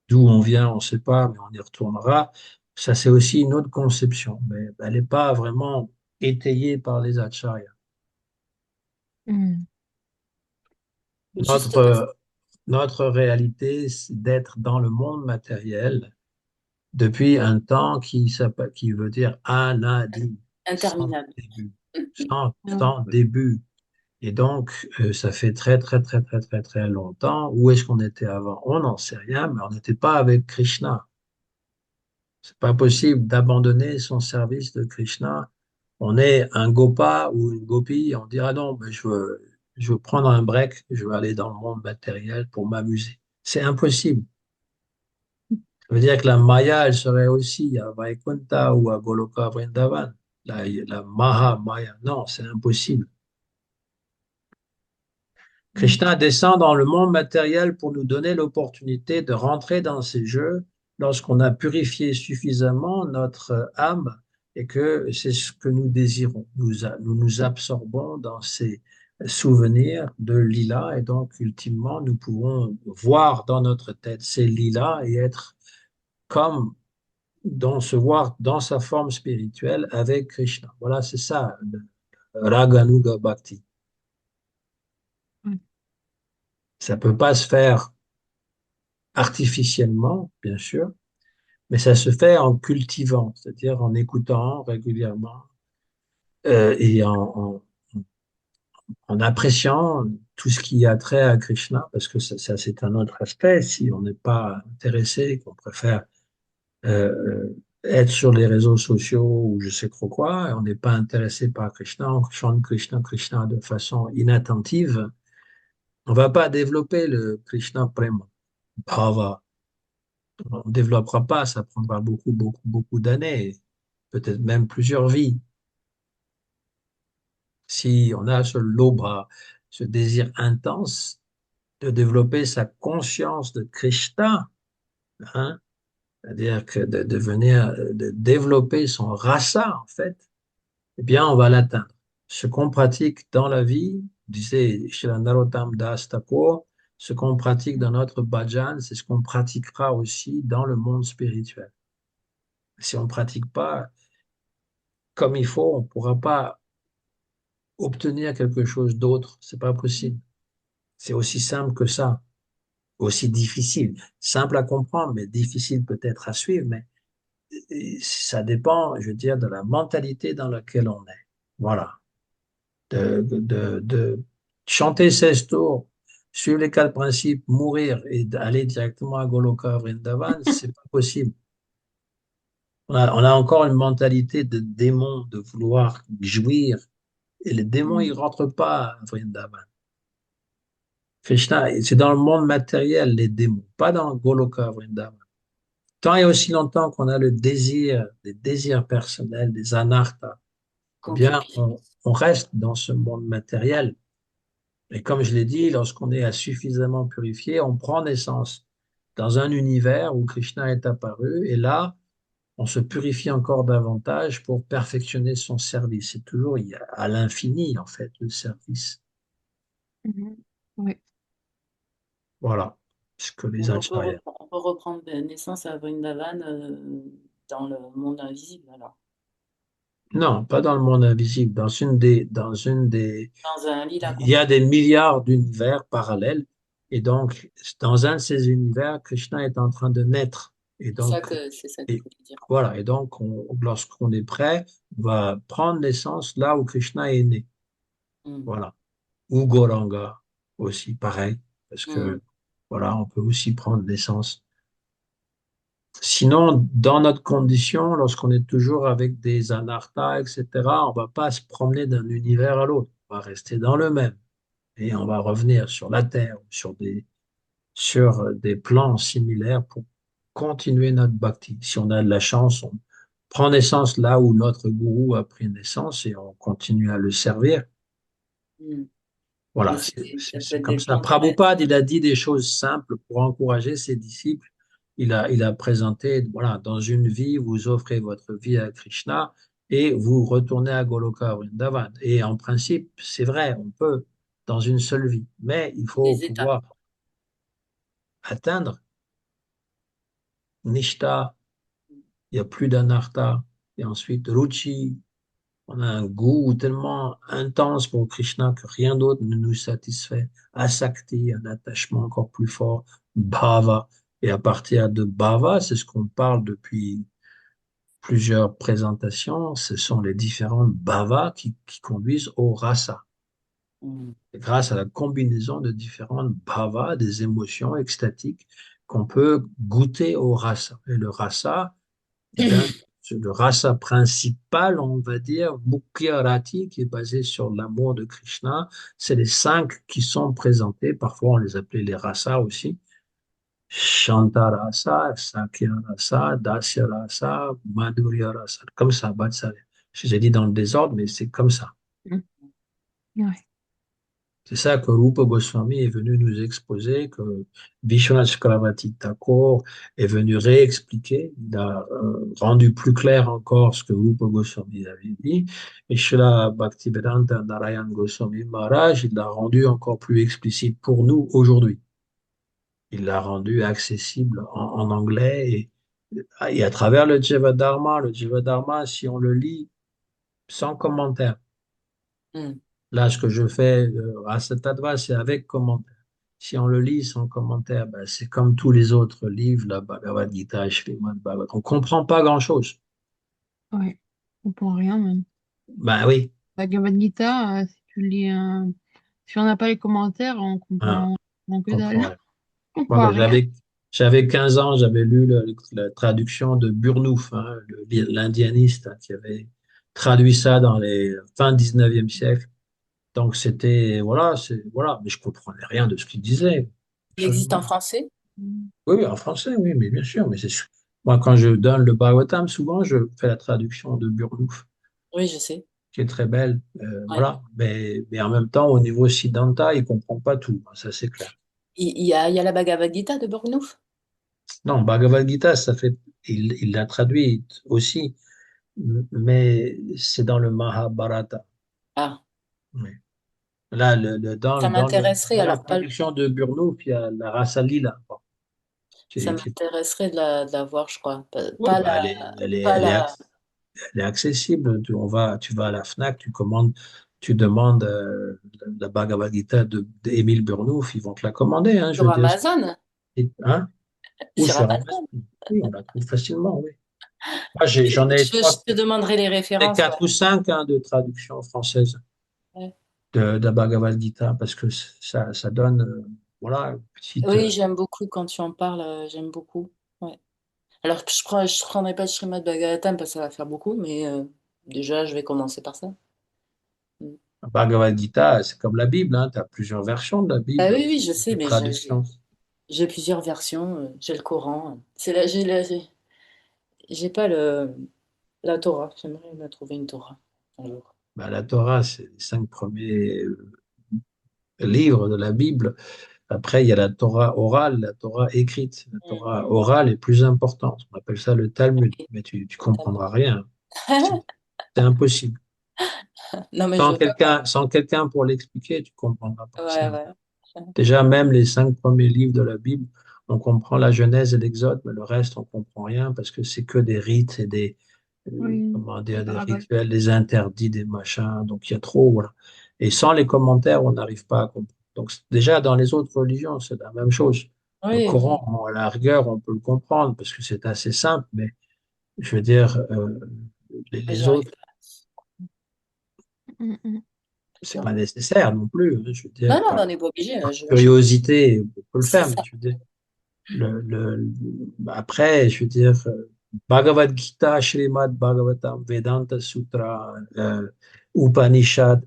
D'où on vient, on ne sait pas, mais on y retournera. Ça, c'est aussi une autre conception, mais elle n'est pas vraiment étayée par les acharyas. Mm. Juste parce Notre réalité, c'est d'être dans le monde matériel depuis un temps qui veut dire anadi, sans interminable. début, Mm. Ah, sans début. Et donc, ça fait très, très, très, très, très, très longtemps. Où est-ce qu'on était avant? On n'en sait rien, mais on n'était pas avec Krishna. C'est pas possible d'abandonner son service de Krishna. On est un gopa ou une gopi, on dira non, mais je veux prendre un break, je veux aller dans le monde matériel pour m'amuser. C'est impossible. Ça veut dire que la Maya, elle serait aussi à Vaikuntha ou à Goloka Vrindavan. La Maha Maya, non, c'est impossible. mm. Krishna descend dans le monde matériel pour nous donner l'opportunité de rentrer dans ces jeux lorsqu'on a purifié suffisamment notre âme et que c'est ce que nous désirons. Nous nous absorbons dans ces souvenirs de lila et donc ultimement nous pouvons voir dans notre tête ces lilas et être comme se voir dans sa forme spirituelle avec Krishna. Voilà, c'est ça, le Raganuga Bhakti. Ouais. Ça peut pas se faire artificiellement, bien sûr, mais ça se fait en cultivant, c'est-à-dire en écoutant régulièrement et en appréciant tout ce qui a trait à Krishna, parce que c'est un autre aspect. Si on n'est pas intéressé, qu'on préfère être sur les réseaux sociaux ou je sais trop quoi, et on n'est pas intéressé par Krishna, on chante Krishna, Krishna de façon inattentive, on va pas développer le Krishna Prema, Bhava. On ne développera pas, ça prendra beaucoup, beaucoup, beaucoup d'années, peut-être même plusieurs vies. Si on a ce lobha, ce désir intense de développer sa conscience de Krishna, hein, c'est-à-dire que de venir, de développer son rasa, en fait, eh bien, on va l'atteindre. Ce qu'on pratique dans la vie, disait Srila Narottam Das Thakur, ce qu'on pratique dans notre bhajan, c'est ce qu'on pratiquera aussi dans le monde spirituel. Si on ne pratique pas comme il faut, on ne pourra pas obtenir quelque chose d'autre. C'est pas possible. C'est aussi simple que ça, aussi difficile. Simple à comprendre, mais difficile peut-être à suivre. Mais ça dépend, je veux dire, de la mentalité dans laquelle on est. Voilà. De chanter 16 tours, suivre les quatre principes, mourir et d'aller directement à Goloka Vrindavan, c'est pas possible. On a encore une mentalité de démon, de vouloir jouir. Et les démons, ils Mm. rentrent pas à Vrindavan. Krishna, c'est dans le monde matériel, les démons, pas dans Goloka Vrindavan. Tant et aussi longtemps qu'on a le désir, des désirs personnels, des anarthas, eh bien, Concupiscence. on reste dans ce monde matériel. Et comme je l'ai dit, lorsqu'on est suffisamment purifié, on prend naissance dans un univers où Krishna est apparu, et là, on se purifie encore davantage pour perfectionner son service. C'est toujours il y a à l'infini, en fait, le service. Mhm. Oui. Voilà ce que les acharyas. On peut reprendre naissance à Vrindavan dans le monde invisible, alors. Non, pas dans le monde invisible. Dans une des, Dans un lit là il y a des milliards d'univers parallèles. Et donc, dans un de ces univers, Krishna est en train de naître. Et donc, c'est ça que je et voulais dire. voilà. Et donc, lorsqu'on est prêt, on va prendre naissance là où Krishna est né. Mm. Voilà. Ou Gauranga aussi, pareil. Parce Mm. que, voilà, on peut aussi prendre naissance. Sinon, dans notre condition, lorsqu'on est toujours avec des anarthas, etc., on va pas se promener d'un univers à l'autre. On va rester dans le même. Et on va revenir sur la Terre, sur des plans similaires pour continuer notre bhakti. Si on a de la chance, on prend naissance là où notre gourou a pris naissance et on continue à le servir. Mm. Mais Voilà, ça peut c'est être comme des ça. plans très... Prabhupada, il a dit des choses simples pour encourager ses disciples. Il a présenté, voilà, dans une vie, vous offrez votre vie à Krishna et vous retournez à Goloka Vrindavan. Et en principe, c'est vrai, on peut dans une seule vie, mais il faut des étapes. pouvoir atteindre Nishta, il n'y a plus d'anartha, et ensuite Ruchi, on a un goût tellement intense pour Krishna que rien d'autre ne nous satisfait. Asakti, un attachement encore plus fort. Bhava. Et à partir de Bhava, c'est ce qu'on parle depuis plusieurs présentations, ce sont les différentes bhavas qui conduisent au rasa. Mm. Et grâce à la combinaison de différentes bhavas, des émotions extatiques, qu'on peut goûter au rasa. Et le rasa, le rasa principal, on va dire, Mukhya Rati, qui est basé sur l'amour de Krishna, c'est les cinq qui sont présentés. Parfois, on les appelait les rasas aussi. Shanta rasa, Sakya rasa, Dasya rasa, Madhurya rasa. Comme ça, Vatsalya. Je les ai dit dans le désordre, mais c'est comme ça. Mhm. Ouais. C'est ça que Rupa Goswami est venu nous exposer, que Vishwanath Chakravarti Thakur est venu réexpliquer. Il a rendu plus clair encore ce que Rupa Goswami avait dit. Et Srila Bhaktivedanta Narayan Goswami Maharaj, il l'a rendu encore plus explicite pour nous aujourd'hui. Il l'a rendu accessible en anglais et à travers le Jivadharma. Le Jivadharma, si on le lit sans commentaire, Mm. là, ce que je fais à cet advice, c'est avec commentaire. Si on le lit sans commentaire, ben, c'est comme tous les autres livres, la Bhagavad Gita, Srimad Bhagavatam. On comprend pas grand-chose. Ouais. On comprend rien même. Ben oui. Bhagavad Gita, si tu lis si on n'a pas les commentaires, Hein, on que on dalle. comprend rien. On Moi, comprend ben, rien. j'avais 15 ans, j'avais lu la traduction de Burnouf, hein, l'indianiste, hein, qui avait traduit ça dans les fin 19e siècle. Donc c'était, voilà, voilà, mais je comprenais rien de ce qu'il disait. Il existe en Absolument. français? Oui, oui, en français, oui, mais bien sûr. Moi, quand je donne le Bhagavatam, souvent, je fais la traduction de Burnouf, Oui, je sais. qui est très belle. Ouais. Voilà. Mais en même temps, au niveau Siddhanta, il ne comprend pas tout. Ça, c'est clair. Il y a la Bhagavad Gita de Burnouf? Non, Bhagavad Gita, il l'a traduit aussi, mais c'est dans le Mahabharata. Ah, Oui. Là, ça m'intéresserait, dans la alors pas, traduction de Burnouf, il y a la Rasa Lila, bon, ça qui est- m'intéresserait de la voir, je crois. oui, bah, Pas la, elle est accessible. Tu vas à la Fnac, tu demandes la Bhagavad Gita d'Émile Burnouf, ils vont te la commander, hein, je sur veux dire. Amazon. Hein, ou Sur sur Amazon. Amazon. Oui, on la trouve facilement, oui. Moi, j'en ai Je te demanderai les références, ouais. quatre ou cinq hein, de traduction française Ouais. de la Bhagavad Gita, parce que ça donne, voilà, une petite. Oui, j'aime beaucoup quand tu en parles, j'aime beaucoup. Ouais. Alors, je prendrai pas de Srimad Bhagavatam parce que ça va faire beaucoup, mais déjà, je vais commencer par ça. Mm. Bhagavad Gita, c'est comme la Bible, hein, tu as plusieurs versions de la Ah Bible, oui, oui, je sais, des mais traductions. j'ai plusieurs versions. J'ai le Coran. J'ai pas la Torah. J'aimerais me trouver une Torah un jour. Ben, la Torah, c'est les 5 premiers livres de la Bible. Après, il y a la Torah orale, la Torah écrite. La Mm. Torah orale est plus importante. On appelle ça le Talmud, Oui, mais tu totalement. comprendras rien. C'est c'est impossible. Non, mais je veux pas. Sans quelqu'un pour l'expliquer, tu comprendras pas. Ouais, ouais. Déjà, même les 5 premiers livres de la Bible, on comprend la Genèse et l'Exode, mais le reste, on comprend rien parce que c'est que des rites et Oui, comment des dire, des paraboles. rituels, des interdits, des machins. Donc, il y a trop, voilà. Et sans les commentaires, on n'arrive pas à comprendre. Donc, déjà, dans les autres religions, c'est la même chose. Le Oui, Coran, à la rigueur, on peut le comprendre parce que c'est assez simple, mais je veux dire, mais les j'arrive autres, pas. Mm, mm. c'est D'accord. pas nécessaire non plus, hein. Je veux dire, Non, non, on n'est pas obligé. par Je- curiosité, on peut le C'est faire, mais ça. je veux dire, après, je veux dire, Bhagavad Gita, Srimad Bhagavatam, Vedanta Sutra, Upanishad,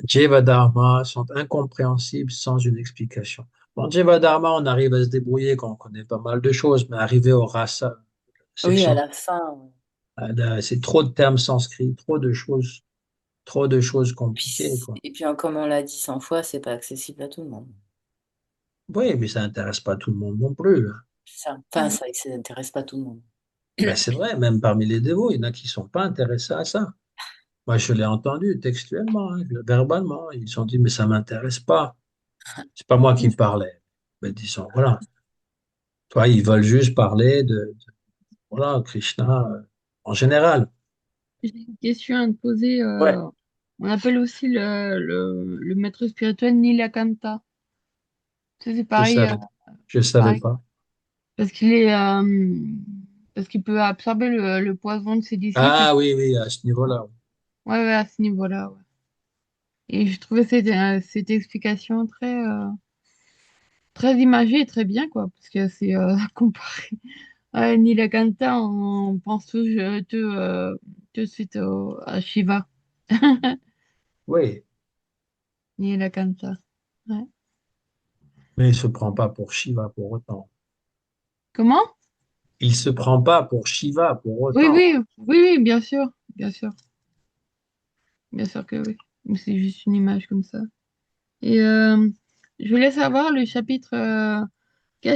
Jivadharma sont incompréhensibles sans une explication. Bon, Jivadharma, on arrive à se débrouiller quand on connaît pas mal de choses, mais arriver au rasa, Oui, à section, la fin. c'est trop de termes sanscrits, trop de choses compliquées, Puis, quoi. et puis, comme on l'a dit 100 fois, c'est pas accessible à tout le monde. Oui, mais ça n'intéresse pas tout le monde non plus, hein. C'est ça. Enfin, Mm. ça n'intéresse pas tout le monde. Ben, c'est vrai, même parmi les dévots, il y en a qui ne sont pas intéressés à ça. Moi, je l'ai entendu textuellement, hein, verbalement. Ils ont dit, mais ça m'intéresse pas. C'est pas moi qui parlais. Mais disons, voilà. Toi, ils veulent juste parler voilà, Krishna en général. J'ai une question à te poser. Ouais. On appelle aussi le maître spirituel Nilakanta. C'est Je pareil, savais, je savais pareil. pas. Parce parce qu'il peut absorber le poison de ses disciples. Ah oui, oui, à ce niveau-là. Ouais, ouais, à ce niveau-là, ouais. Et je trouvais cette explication très imagée et très bien, quoi. Parce que c'est comparé à Nilakanta, on pense tout de suite à Shiva. Oui, Nilakanta. Ouais. mais il se prend pas pour Shiva pour autant. Comment? Il se prend pas pour Shiva pour Oui, autant. oui, oui, oui, bien sûr. Bien sûr que oui. Mais c'est juste une image comme ça. Et je voulais savoir quel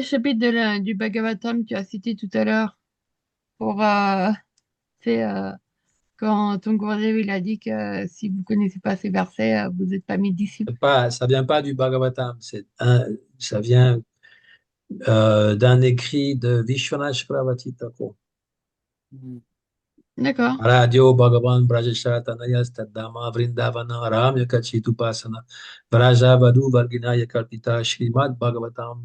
chapitre du Bhagavatam tu as cité tout à l'heure pour c'est, quand ton Gurudev il a dit que si vous connaissez pas ces versets, vous n'êtes pas mes disciples. Ça vient pas du Bhagavatam. Ça vient d'un écrit de Vishwanath Chakravarti Thakur. Mm. D'accord, Radio Bhagavan Brajesha Tanaya Stadama Vrindavana Ramya Kachitupasana Vraja Vadu Varginaya Kalpita Shrimad Bhagavatam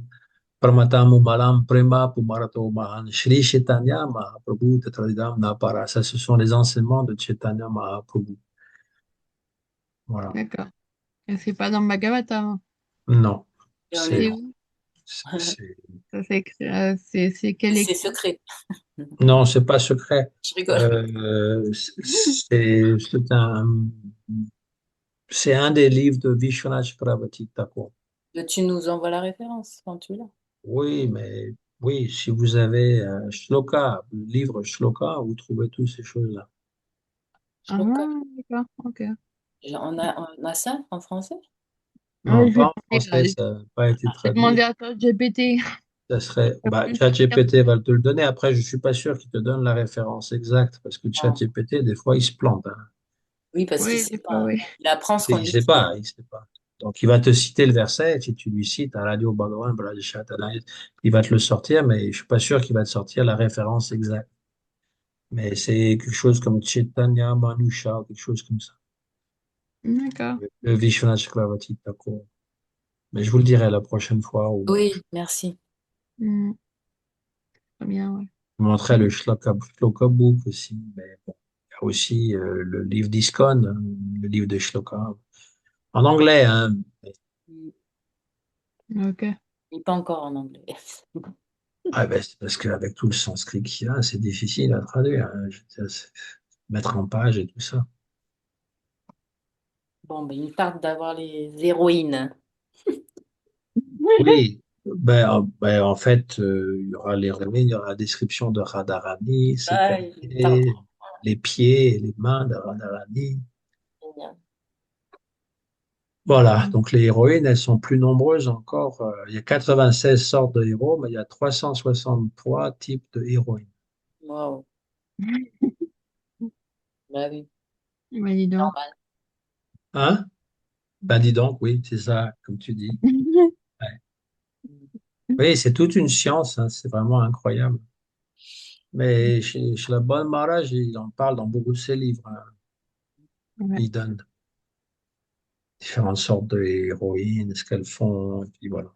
Pramatam Malam Prema Pumarato Mahan Shri Chaitanya Mahaprabhu Tatradidam Napara. Ça, ce sont les enseignements de Chaitanya Mahaprabhu. Voilà. d'accord. Et c'est pas dans le Bhagavatam. Non, Et on est c'est, C'est dans. où? c'est- Ça, c'est quel C'est écrit? secret. non, c'est pas secret. Je rigole. C'est un des livres de Vishwanath Chakravarti Thakur. Tu nous envoies la référence quand tu l'as. Oui, mais oui, si vous avez Shloka, le livre Shloka, vous trouvez toutes ces choses-là. Ah, Shloka. d'accord, ok. On a ça en français? Non, Je vais pas en français, ça n'a pas été demander traduit. à ChatGPT. Ça serait, bah, Plus ChatGPT va te le donner. Après, je suis pas sûr qu'il te donne la référence exacte parce que Ah. ChatGPT, des fois, il se plante, hein. Oui, parce qu'il Oui, sait des fois, pas. oui. Il apprend ce qu'on Il lui sait dit. pas, il sait pas. Donc, il va te citer le verset. Si tu lui cites à Radio Bhagavan, Brajashat Anayat, il va te le sortir, mais je suis pas sûr qu'il va te sortir la référence exacte. Mais c'est quelque chose comme Chaitanya Manusha, quelque chose comme ça. D'accord. Le Vishwanath Chakravarti Thakur. Mais je vous le dirai la prochaine fois où Oui, merci. Hmm, très bien, ouais. je vous montrerai le Shloka Book aussi. Mais bon, il y a aussi le livre d'ISKCON, hein, le livre de Shloka. En anglais, hein. Ok. Il n'est pas encore en anglais. Ah ben, c'est parce qu'avec tout le sanskrit qu'il y a, c'est difficile à traduire, hein. Je veux dire, mettre en page et tout ça. Bon, ben, il me tarde d'avoir les héroïnes. Oui, en fait, il y aura les ruines, il y aura la description de Radharani, ses Ah, il me tarde. qualités, les pieds et les mains de Radharani. Génial. Voilà, donc les héroïnes, elles sont plus nombreuses encore. Il y a 96 sortes de héros, mais il y a 363 types de héroïnes. Waouh. Bah oui, Bah, dis donc. normal. Hein? Ben dis donc, oui, c'est ça, comme tu dis. Ouais. Oui, c'est toute une science, hein, c'est vraiment incroyable. Mais chez la bonne Maharaj, il en parle dans beaucoup de ses livres, hein. Ouais. Il donne différentes sortes de héroïnes, ce qu'elles font, et puis voilà.